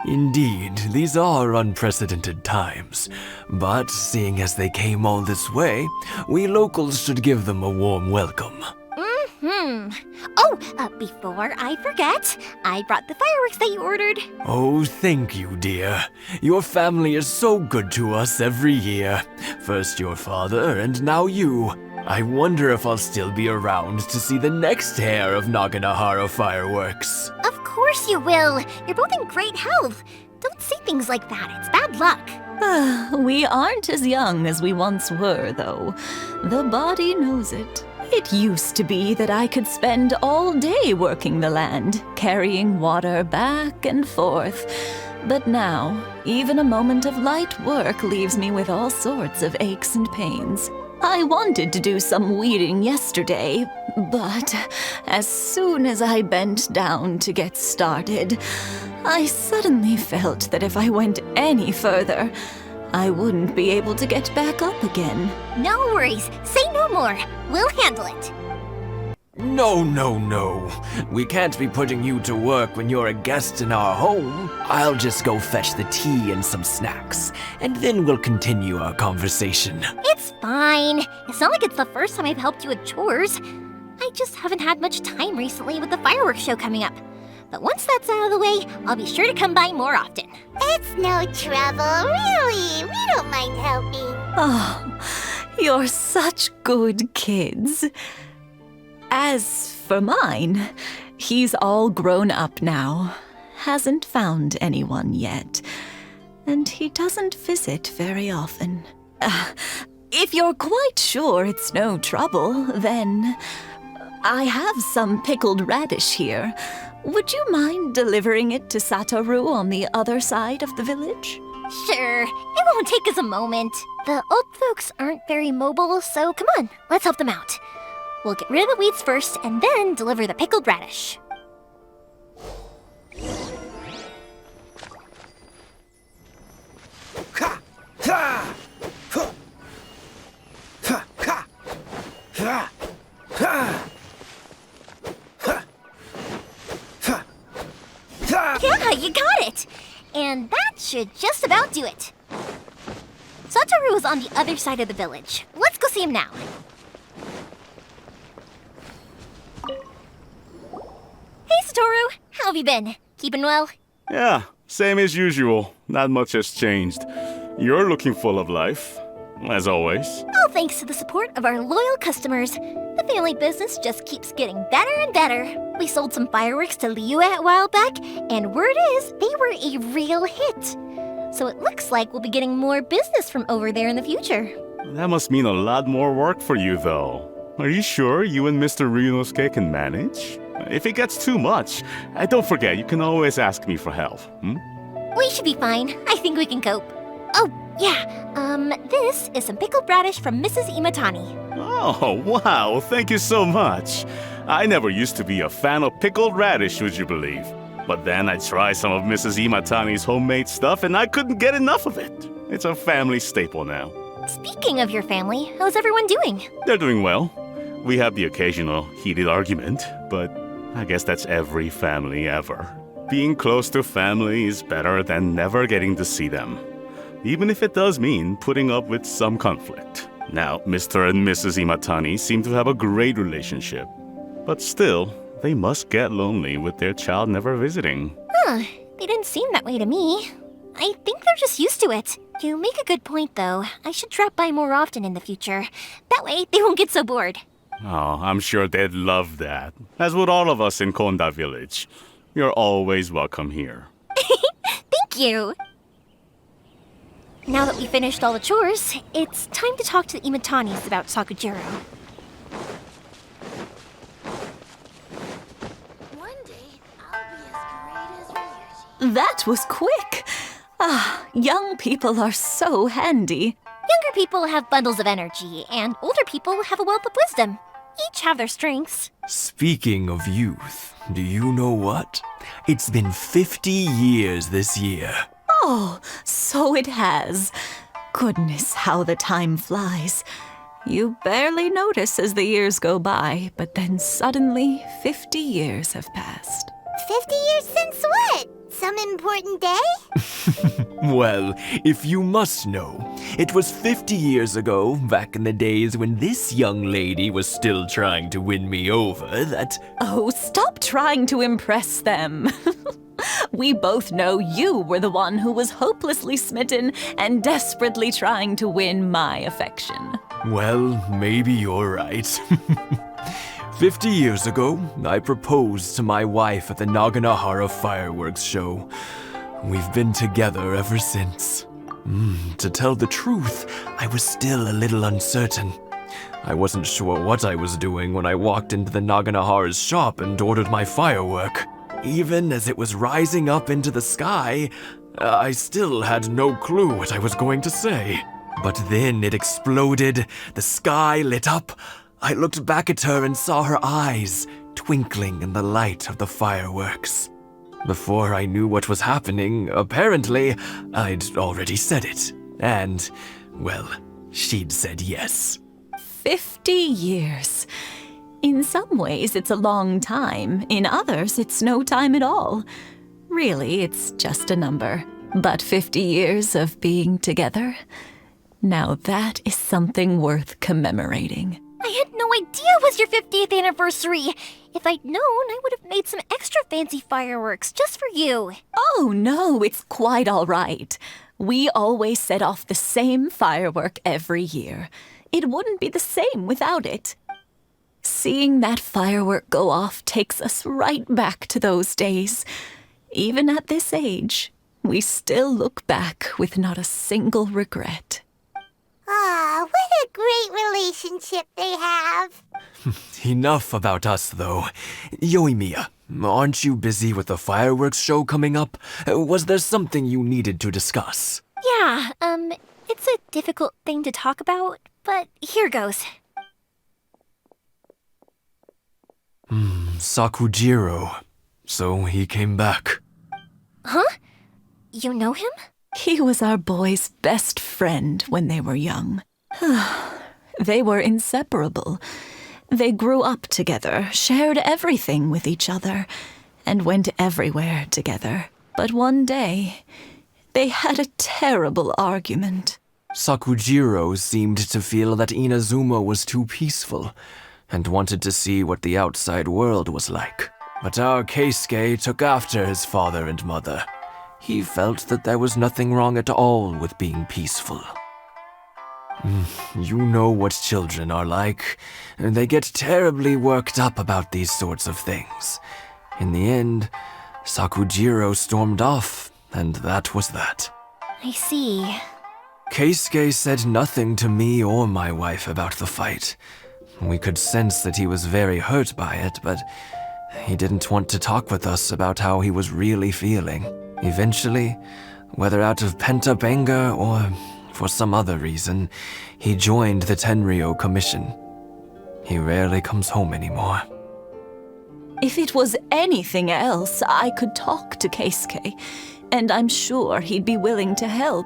Indeed, these are unprecedented times. But seeing as they came all this way, we locals should give them a warm welcome. Oh, before I forget, I brought the fireworks that you ordered. Oh, thank you, dear. Your family is so good to us every year. First your father, and now you. I wonder if I'll still be around to see the next hair of Naganahara fireworks. Of course you will. You're both in great health. Don't say things like that. It's bad luck. We aren't as young as we once were, though. The body knows it. It used to be that I could spend all day working the land, carrying water back and forth. But now, even a moment of light work leaves me with all sorts of aches and pains. I wanted to do some weeding yesterday, but as soon as I bent down to get started, I suddenly felt that if I went any further, I wouldn't be able to get back up again. No worries. Say no more. We'll handle it. No, no, no. We can't be putting you to work when you're a guest in our home. I'll just go fetch the tea and some snacks, and then we'll continue our conversation. It's fine. It's not like it's the first time I've helped you with chores. I just haven't had much time recently with the fireworks show coming up. But once that's out of the way, I'll be sure to come by more often. It's no trouble, really. We don't mind helping. Oh, you're such good kids. As for mine, he's all grown up now. Hasn't found anyone yet. And he doesn't visit very often. If you're quite sure it's no trouble, then I have some pickled radish here. Would you mind delivering it to Satoru on the other side of the village? Sure. It won't take us a moment. The old folks aren't very mobile, so come on, let's help them out. We'll get rid of the weeds first and then deliver the pickled radish. Yeah, you got it! And that should just about do it. Satoru is on the other side of the village. Let's go see him now. Hey, Satoru! How have you been? Keeping well? Yeah, same as usual. Not much has changed. You're looking full of life, as always. All thanks to the support of our loyal customers. The family business just keeps getting better and better. We sold some fireworks to Liyue a while back, and word is they were a real hit. So it looks like we'll be getting more business from over there in the future. That must mean a lot more work for you, though. Are you sure you and Mr. Ryunosuke can manage? If it gets too much, don't forget, you can always ask me for help. We should be fine. I think we can cope. Oh, yeah. This is some pickled radish from Mrs. Imatani. Oh, wow, thank you so much. I never used to be a fan of pickled radish, would you believe? But then I tried some of Mrs. Imatani's homemade stuff and I couldn't get enough of it. It's a family staple now. Speaking of your family, how's everyone doing? They're doing well. We have the occasional heated argument, but I guess that's every family ever. Being close to family is better than never getting to see them, even if it does mean putting up with some conflict. Now, Mr. and Mrs. Imatani seem to have a great relationship, but still, they must get lonely with their child never visiting. Huh, they didn't seem that way to me. I think they're just used to it. You make a good point, though. I should drop by more often in the future. That way, they won't get so bored. Oh, I'm sure they'd love that, as would all of us in Konda Village. You're always welcome here. Thank you! Now that we finished all the chores, it's time to talk to the Imatanis about Sakujiro. One day, I'll be as great as Ryuji. That was quick. Ah, young people are so handy. Younger people have bundles of energy, and older people have a wealth of wisdom. Each have their strengths. Speaking of youth, do you know what? It's been 50 years this year. Oh, so it has. Goodness, how the time flies. You barely notice as the years go by, but then suddenly 50 years have passed. 50 years since what? Some important day? Well, if you must know, it was 50 years ago, back in the days when this young lady was still trying to win me over, that... Oh, stop trying to impress them. We both know you were the one who was hopelessly smitten and desperately trying to win my affection. Well, maybe you're right. 50 years ago, I proposed to my wife at the Naganahara fireworks show. We've been together ever since. To tell the truth, I was still a little uncertain. I wasn't sure what I was doing when I walked into the Naganahara's shop and ordered my firework. Even as it was rising up into the sky, I still had no clue what I was going to say. But then it exploded, the sky lit up. I looked back at her and saw her eyes twinkling in the light of the fireworks. Before I knew what was happening, apparently, I'd already said it. And, well, she'd said yes. 50 years. In some ways, it's a long time. In others, it's no time at all. Really, it's just a number. But 50 years of being together? Now that is something worth commemorating. I had no idea it was your 50th anniversary. If I'd known, I would have made some extra fancy fireworks just for you. Oh, no, it's quite all right. We always set off the same firework every year. It wouldn't be the same without it. Seeing that firework go off takes us right back to those days. Even at this age, we still look back with not a single regret. Ah, what a great relationship they have. Enough about us, though. Yoimiya, aren't you busy with the fireworks show coming up? Was there something you needed to discuss? Yeah, it's a difficult thing to talk about, but here goes. Sakujiro. So he came back. Huh? You know him? He was our boys' best friend when they were young. They were inseparable. They grew up together, shared everything with each other, and went everywhere together. But one day, they had a terrible argument. Sakujiro seemed to feel that Inazuma was too peaceful, and wanted to see what the outside world was like. But our Keisuke took after his father and mother. He felt that there was nothing wrong at all with being peaceful. You know what children are like. They get terribly worked up about these sorts of things. In the end, Sakujiro stormed off, and that was that. I see. Keisuke said nothing to me or my wife about the fight. We could sense that he was very hurt by it, but he didn't want to talk with us about how he was really feeling. Eventually, whether out of pent-up anger or for some other reason, he joined the Tenryou Commission. He rarely comes home anymore. If it was anything else, I could talk to Keisuke, and I'm sure he'd be willing to help.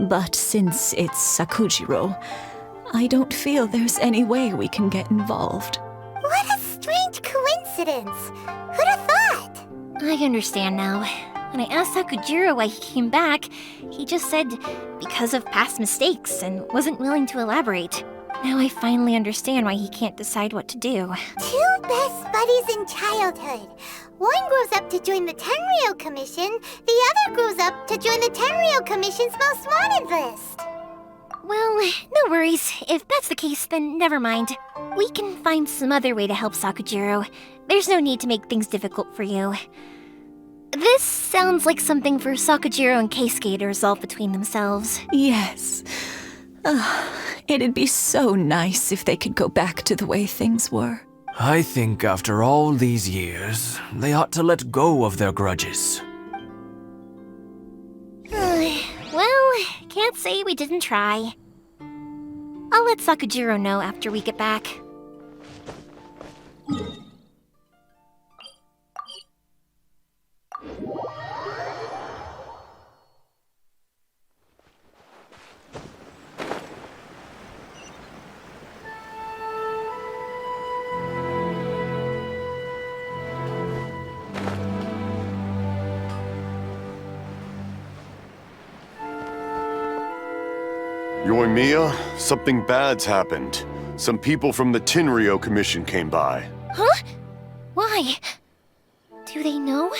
But since it's Sakujiro, I don't feel there's any way we can get involved. What a strange coincidence. Who'd have thought? I understand now. When I asked Sakujiro why he came back, he just said because of past mistakes and wasn't willing to elaborate. Now I finally understand why he can't decide what to do. Two best buddies in childhood. One grows up to join the Tenryou Commission, the other grows up to join the Tenryou Commission's most wanted list. Well, no worries. If that's the case, then never mind. We can find some other way to help Sakujiro. There's no need to make things difficult for you. This sounds like something for Sakujiro and Keisuke to resolve between themselves. Yes. It'd be so nice if they could go back to the way things were. I think after all these years, they ought to let go of their grudges. Well, can't say we didn't try. I'll let Sakujiro know after we get back. Yoimiya, something bad's happened. Some people from the Tenryou Commission came by. Huh? Why? Do they know?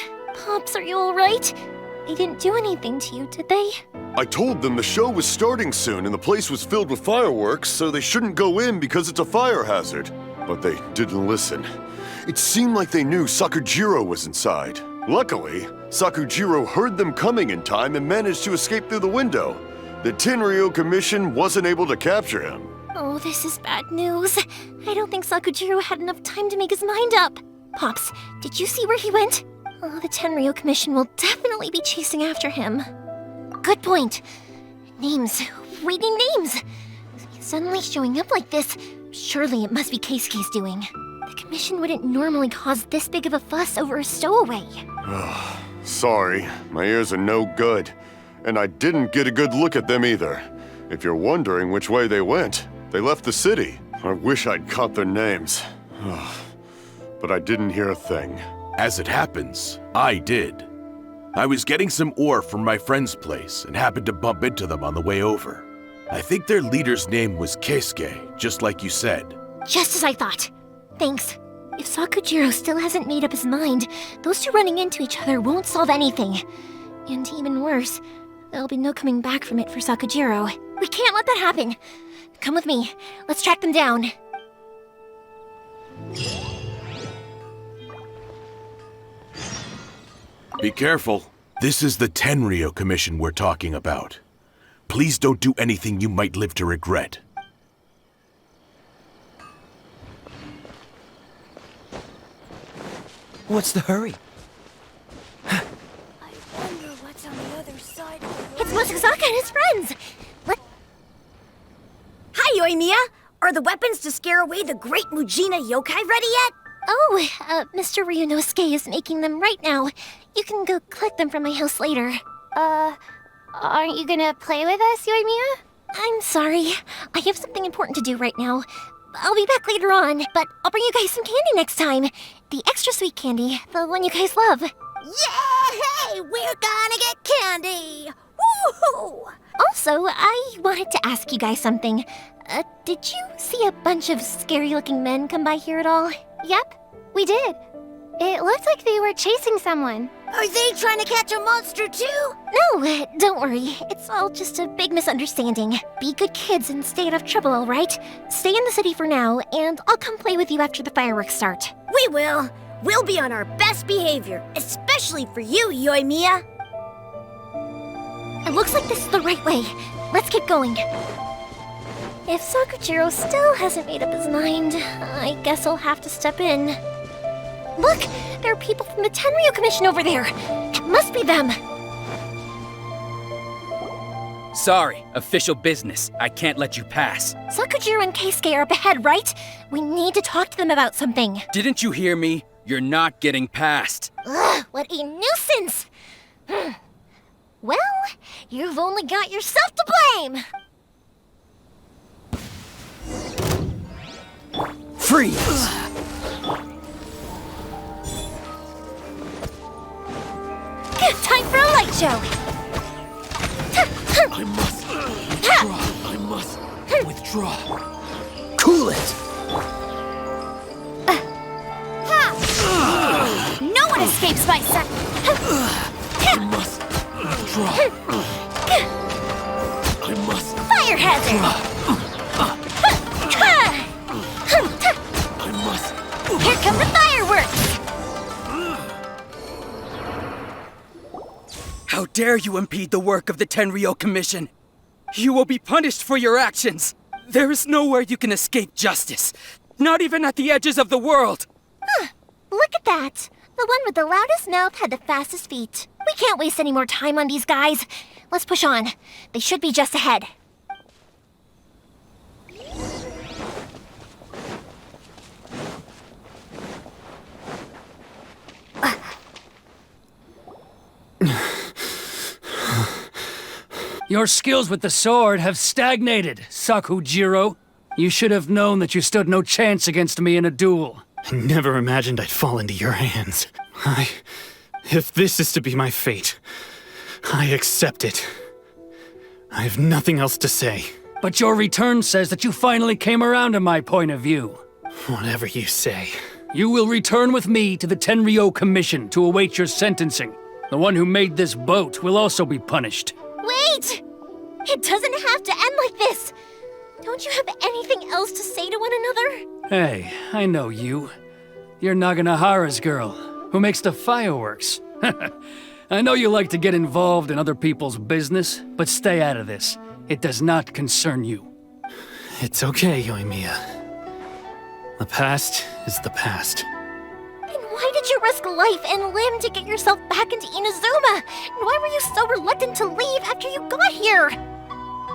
Pops, are you alright? They didn't do anything to you, did they? I told them the show was starting soon and the place was filled with fireworks, so they shouldn't go in because it's a fire hazard. But they didn't listen. It seemed like they knew Sakujiro was inside. Luckily, Sakujiro heard them coming in time and managed to escape through the window. The Tenryou Commission wasn't able to capture him. Oh, this is bad news. I don't think Sakujiro had enough time to make his mind up. Pops, did you see where he went? Oh, the Tenryou Commission will definitely be chasing after him. Good point. Names. Reading names. Suddenly showing up like this, surely it must be Keisuke's doing. The Commission wouldn't normally cause this big of a fuss over a stowaway. Sorry, my ears are no good. And I didn't get a good look at them either. If you're wondering which way they went, they left the city. I wish I'd caught their names. But I didn't hear a thing. As it happens, I did. I was getting some ore from my friend's place and happened to bump into them on the way over. I think their leader's name was Keisuke, just like you said. Just as I thought. Thanks. If Sakujiro still hasn't made up his mind, those two running into each other won't solve anything. And even worse, there'll be no coming back from it for Sakujiro. We can't let that happen. Come with me. Let's track them down. Be careful. This is the Tenryou Commission we're talking about. Please don't do anything you might live to regret. What's the hurry? It's Mochizaka and his friends! Hi, Yoimiya! Are the weapons to scare away the great Mujina yokai ready yet? Oh, Mr. Ryunosuke is making them right now. You can go collect them from my house later. Aren't you gonna play with us, Yoimiya? I'm sorry. I have something important to do right now. I'll be back later on, but I'll bring you guys some candy next time. The extra sweet candy, the one you guys love. Yay! We're gonna get candy! Woohoo! Also, I wanted to ask you guys something. Did you see a bunch of scary-looking men come by here at all? Yep, we did. It looked like they were chasing someone. Are they trying to catch a monster too? No, don't worry. It's all just a big misunderstanding. Be good kids and stay out of trouble, all right? Stay in the city for now, and I'll come play with you after the fireworks start. We will. We'll be on our best behavior, especially for you, Yoimiya. It looks like this is the right way. Let's get going. If Sakujiro still hasn't made up his mind, I guess I'll have to step in. Look! There are people from the Tenryou Commission over there! It must be them! Sorry, official business. I can't let you pass. Sakujiro and Keisuke are up ahead, right? We need to talk to them about something. Didn't you hear me? You're not getting past. Ugh, what a nuisance! Well, you've only got yourself to blame! Freeze! Time for a light show! I must withdraw. I must withdraw. Cool it! No one escapes my sight! I must withdraw. I must. Fire hazard! I must. Here come the fireworks! How dare you impede the work of the Tenryou Commission? You will be punished for your actions. There is nowhere you can escape justice. Not even at the edges of the world. Huh. Look at that. The one with the loudest mouth had the fastest feet. We can't waste any more time on these guys. Let's push on. They should be just ahead. Your skills with the sword have stagnated, Sakujiro. You should have known that you stood no chance against me in a duel. I never imagined I'd fall into your hands. If this is to be my fate, I accept it. I have nothing else to say. But your return says that you finally came around to my point of view. Whatever you say. You will return with me to the Tenryou Commission to await your sentencing. The one who made this boat will also be punished. Wait! It doesn't have to end like this! Don't you have anything else to say to one another? Hey, I know you. You're Naganahara's girl, who makes the fireworks. I know you like to get involved in other people's business, but stay out of this. It does not concern you. It's okay, Yoimiya. The past is the past. Then why did you risk life and limb to get yourself back into Inazuma? And why were you so reluctant to leave after you got here?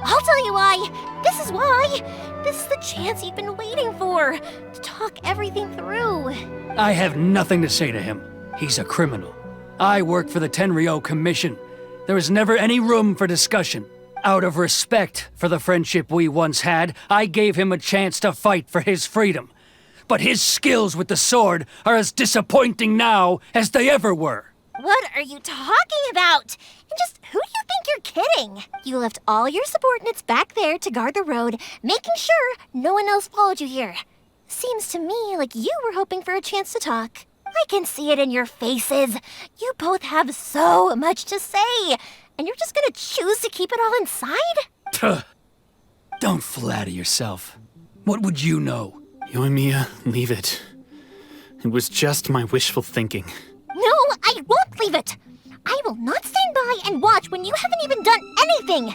I'll tell you why. This is why. This is the chance you've been waiting for, to talk everything through. I have nothing to say to him. He's a criminal. I work for the Tenryou Commission. There is never any room for discussion. Out of respect for the friendship we once had, I gave him a chance to fight for his freedom. But his skills with the sword are as disappointing now as they ever were. What are you talking about? And just who do you think you're kidding? You left all your subordinates back there to guard the road, making sure no one else followed you here. Seems to me like you were hoping for a chance to talk. I can see it in your faces. You both have so much to say, and you're just gonna choose to keep it all inside? Don't flatter yourself. What would you know? Yoimiya, leave it. It was just my wishful thinking. No, I won't leave it. I will not stand by and watch when you haven't even done anything.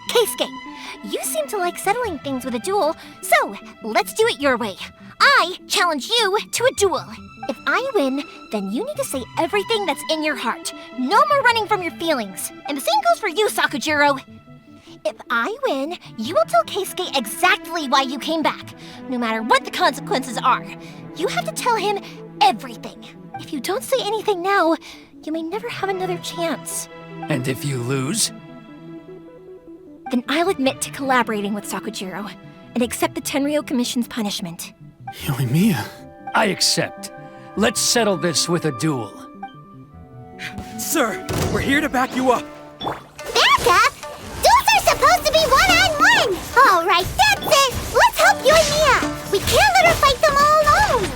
Keisuke, you seem to like settling things with a duel, so let's do it your way. I challenge you to a duel. If I win, then you need to say everything that's in your heart. No more running from your feelings. And the same goes for you, Sakujiro. If I win, you will tell Keisuke exactly why you came back, no matter what the consequences are. You have to tell him everything. If you don't say anything now, you may never have another chance. And if you lose? Then I'll admit to collaborating with Sakujiro and accept the Tenryou Commission's punishment. Yoimiya. I accept. Let's settle this with a duel. Sir, we're here to back you up. Back up? Duels are supposed to be one-on-one! All right, that's it! Let's help Yoimiya! We can't let her fight them all alone!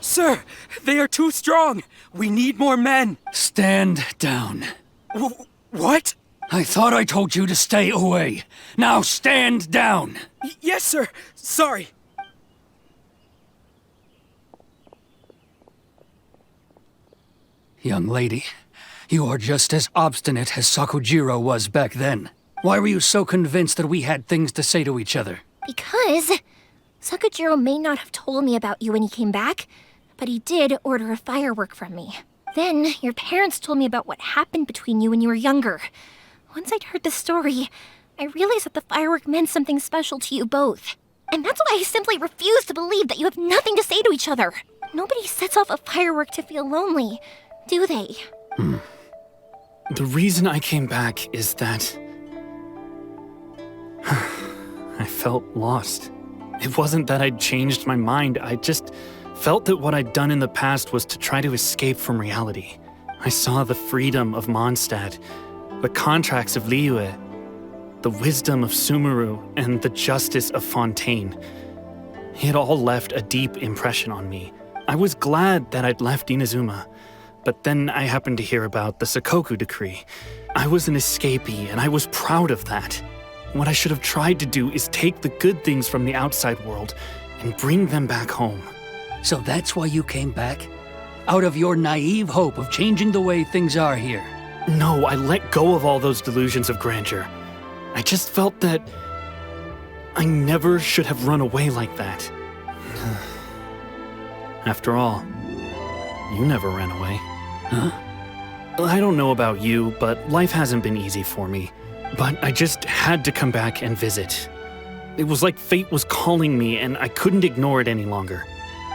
Sir, they are too strong. We need more men. Stand down. What? I thought I told you to stay away. Now stand down. Yes, sir. Sorry. Young lady, you are just as obstinate as Sakujiro was back then. Why were you so convinced that we had things to say to each other? Because Sakujiro may not have told me about you when he came back, but he did order a firework from me. Then your parents told me about what happened between you when you were younger. Once I'd heard the story, I realized that the firework meant something special to you both. And that's why I simply refuse to believe that you have nothing to say to each other. Nobody sets off a firework to feel lonely, do they? The reason I came back is that I felt lost. It wasn't that I'd changed my mind, I just felt that what I'd done in the past was to try to escape from reality. I saw the freedom of Mondstadt, the contracts of Liyue, the wisdom of Sumeru, and the justice of Fontaine. It all left a deep impression on me. I was glad that I'd left Inazuma, but then I happened to hear about the Sakoku decree. I was an escapee, and I was proud of that. What I should have tried to do is take the good things from the outside world and bring them back home. So that's why you came back? Out of your naive hope of changing the way things are here? No, I let go of all those delusions of grandeur. I just felt that I never should have run away like that. After all, you never ran away. Huh? I don't know about you, but life hasn't been easy for me. But I just had to come back and visit. It was like fate was calling me, and I couldn't ignore it any longer.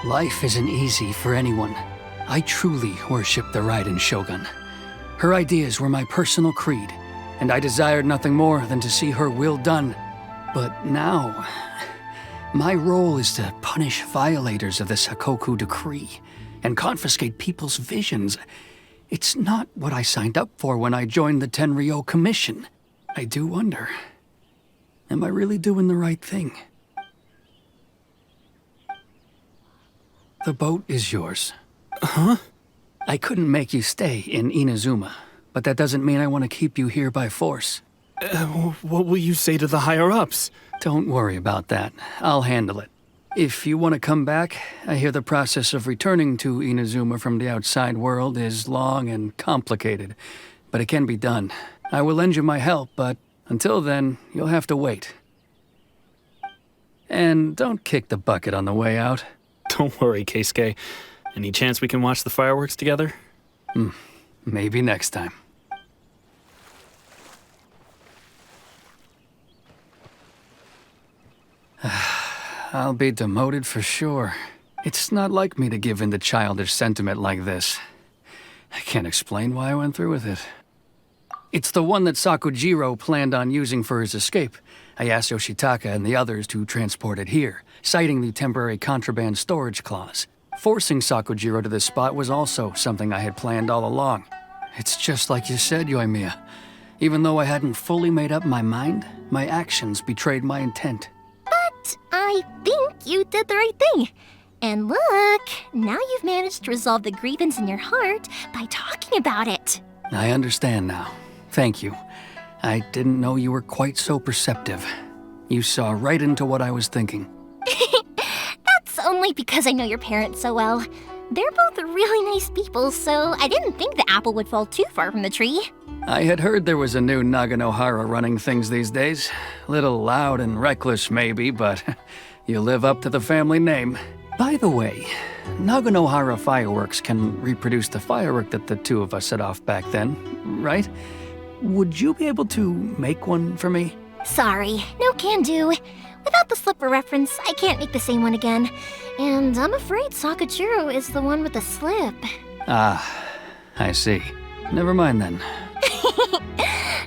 Life isn't easy for anyone. I truly worship the Raiden Shogun. Her ideas were my personal creed, and I desired nothing more than to see her will done. But now, my role is to punish violators of the Sakoku decree and confiscate people's visions. It's not what I signed up for when I joined the Tenryo Commission. I do wonder, am I really doing the right thing? The boat is yours. Huh? I couldn't make you stay in Inazuma, but that doesn't mean I want to keep you here by force. What will you say to the higher-ups? Don't worry about that. I'll handle it. If you want to come back, I hear the process of returning to Inazuma from the outside world is long and complicated, but it can be done. I will lend you my help, but until then, you'll have to wait. And don't kick the bucket on the way out. Don't worry, Keisuke. Any chance we can watch the fireworks together? Maybe next time. I'll be demoted for sure. It's not like me to give in to childish sentiment like this. I can't explain why I went through with it. It's the one that Sakujiro planned on using for his escape. I asked Yoshitaka and the others to transport it here, citing the temporary contraband storage clause. Forcing Sakujiro to this spot was also something I had planned all along. It's just like you said, Yoimiya. Even though I hadn't fully made up my mind, my actions betrayed my intent. But I think you did the right thing. And look, now you've managed to resolve the grievance in your heart by talking about it. I understand now. Thank you. I didn't know you were quite so perceptive. You saw right into what I was thinking. That's only because I know your parents so well. They're both really nice people, so I didn't think the apple would fall too far from the tree. I had heard there was a new Naganohara running things these days. Little loud and reckless maybe, but you live up to the family name. By the way, Naganohara fireworks can reproduce the firework that the two of us set off back then, right? Would you be able to make one for me? Sorry, no can do. Without the slipper reference, I can't make the same one again. And I'm afraid Sakujiro is the one with the slip. Ah, I see. Never mind then.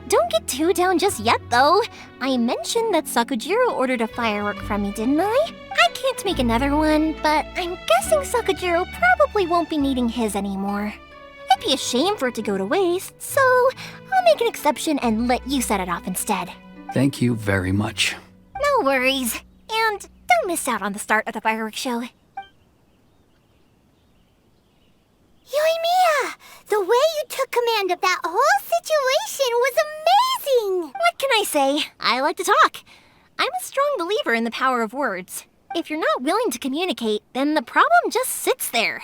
Don't get too down just yet, though. I mentioned that Sakujiro ordered a firework from me, didn't I? I can't make another one, but I'm guessing Sakujiro probably won't be needing his anymore. It'd be a shame for it to go to waste, so I'll make an exception and let you set it off instead. Thank you very much. No worries. And don't miss out on the start of the fireworks show. Yoimiya, the way you took command of that whole situation was amazing! What can I say? I like to talk. I'm a strong believer in the power of words. If you're not willing to communicate, then the problem just sits there.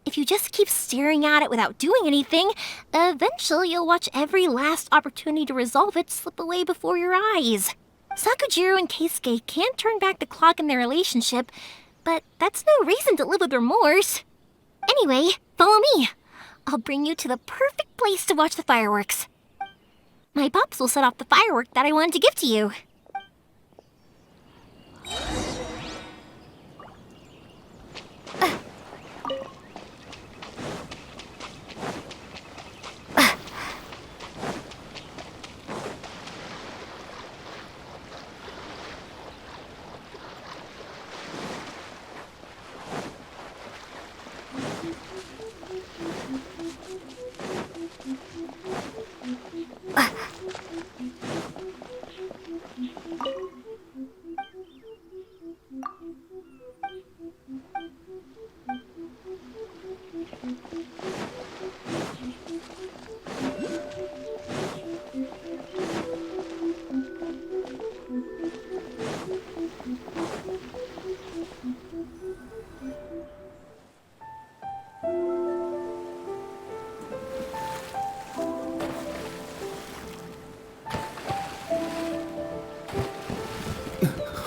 If you just keep staring at it without doing anything, eventually you'll watch every last opportunity to resolve it slip away before your eyes. Sakujiro and Keisuke can't turn back the clock in their relationship, but that's no reason to live with remorse. Anyway, follow me. I'll bring you to the perfect place to watch the fireworks. My pops will set off the firework that I wanted to give to you.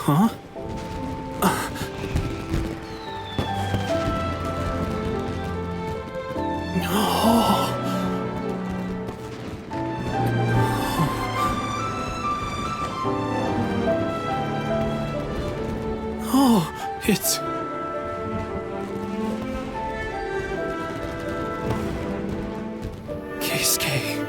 Huh? Oh, it's... Keisuke.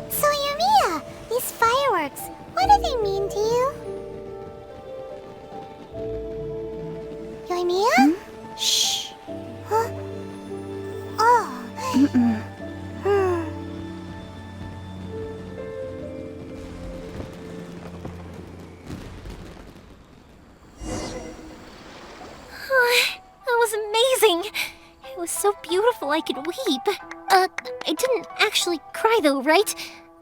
So, Yumiya, these fireworks, what do they mean to you? Yumiya? Shh. Huh? Oh. That was amazing! It was so beautiful I could weep. I didn't actually cry though, right?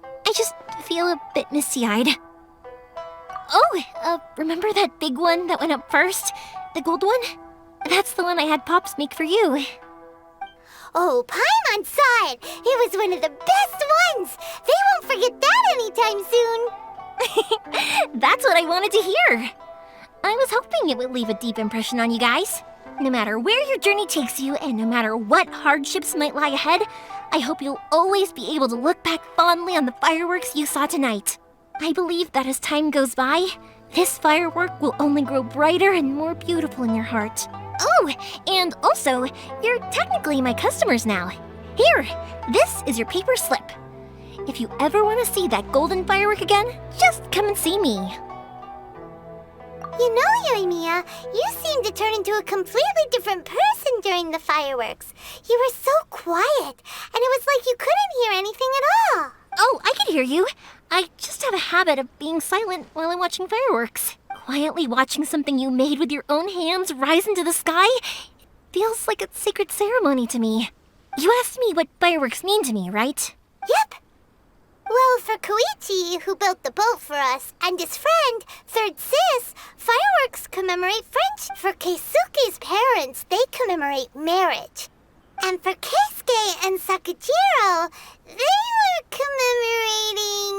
I just feel a bit misty-eyed. Oh, remember that big one that went up first? The gold one? That's the one I had Pops make for you. Oh, Paimon saw it! It was one of the best ones! They won't forget that anytime soon! That's what I wanted to hear! I was hoping it would leave a deep impression on you guys. No matter where your journey takes you, and no matter what hardships might lie ahead, I hope you'll always be able to look back fondly on the fireworks you saw tonight. I believe that as time goes by, this firework will only grow brighter and more beautiful in your heart. Oh, and also, you're technically my customers now. Here, this is your paper slip. If you ever want to see that golden firework again, just come and see me. You know, Yumiya, you seemed to turn into a completely different person during the fireworks. You were so quiet, and it was like you couldn't hear anything at all. Oh, I can hear you. I just have a habit of being silent while I'm watching fireworks. Quietly watching something you made with your own hands rise into the sky, it feels like a sacred ceremony to me. You asked me what fireworks mean to me, right? Yep. Well, for Koichi, who built the boat for us, and his friend, Third Sis, fireworks commemorate friendship. For Keisuke's parents, they commemorate marriage. And for Keisuke and Sakajiro, they were commemorating...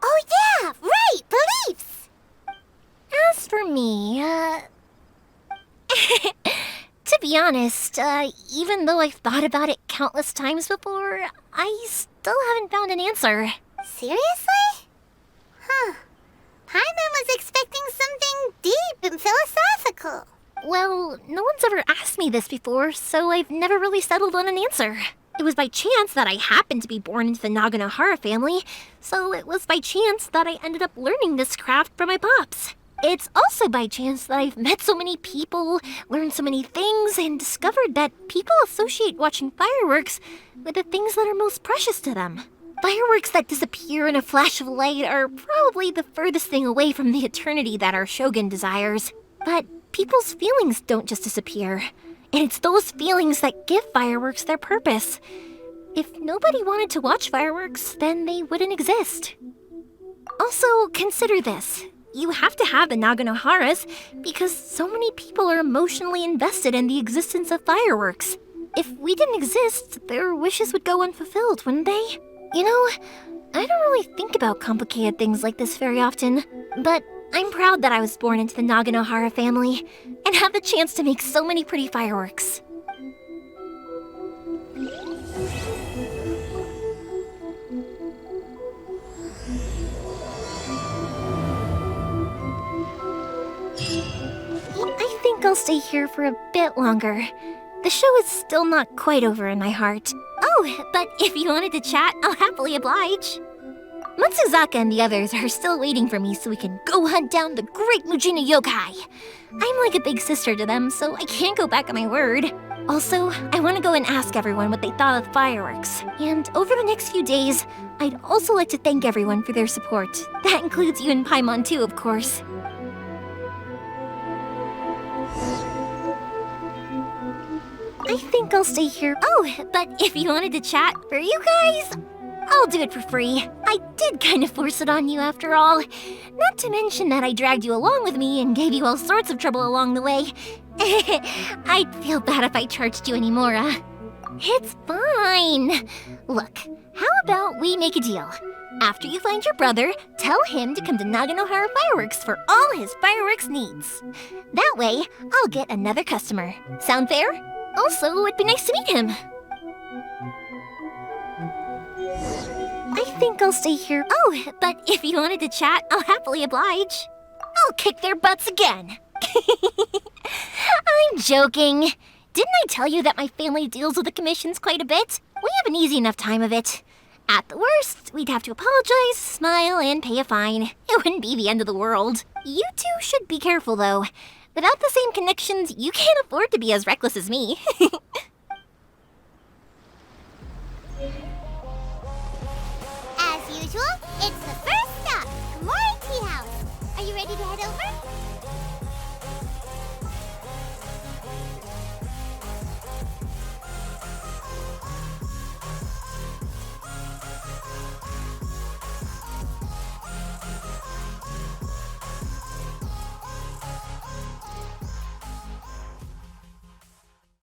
Oh yeah, right, beliefs! As for me, to be honest, even though I've thought about it countless times before, I still haven't found an answer. Seriously? Huh. Paimon was expecting something deep and philosophical. Well, no one's ever asked me this before, so I've never really settled on an answer. It was by chance that I happened to be born into the Naganohara family, so it was by chance that I ended up learning this craft from my pops. It's also by chance that I've met so many people, learned so many things, and discovered that people associate watching fireworks with the things that are most precious to them. Fireworks that disappear in a flash of light are probably the furthest thing away from the eternity that our shogun desires. But people's feelings don't just disappear, and it's those feelings that give fireworks their purpose. If nobody wanted to watch fireworks, then they wouldn't exist. Also, consider this. You have to have the Naganoharas because so many people are emotionally invested in the existence of fireworks. If we didn't exist, their wishes would go unfulfilled, wouldn't they? You know, I don't really think about complicated things like this very often, but I'm proud that I was born into the Naganohara family and have the chance to make so many pretty fireworks. I think I'll stay here for a bit longer. The show is still not quite over in my heart. Oh, but if you wanted to chat, I'll happily oblige. Matsuzaka and the others are still waiting for me so we can go hunt down the great Mujina yokai. I'm like a big sister to them, so I can't go back on my word. Also, I want to go and ask everyone what they thought of the fireworks. And over the next few days, I'd also like to thank everyone for their support. That includes you and Paimon too, of course. I think I'll stay here. Oh, but if you wanted to chat for you guys, I'll do it for free. I did kind of force it on you after all. Not to mention that I dragged you along with me and gave you all sorts of trouble along the way. I'd feel bad if I charged you anymore, It's fine. Look, how about we make a deal? After you find your brother, tell him to come to Naganohara Fireworks for all his fireworks needs. That way, I'll get another customer. Sound fair? Also, it'd be nice to meet him. I think I'll stay here. Oh, but if you wanted to chat, I'll happily oblige. I'll kick their butts again. I'm joking. Didn't I tell you that my family deals with the commissions quite a bit? We have an easy enough time of it. At the worst, we'd have to apologize, smile, and pay a fine. It wouldn't be the end of the world. You two should be careful, though. Without the same connections, you can't afford to be as reckless as me. As usual, it's the first stop, Kamori Tea House. Are you ready to head over?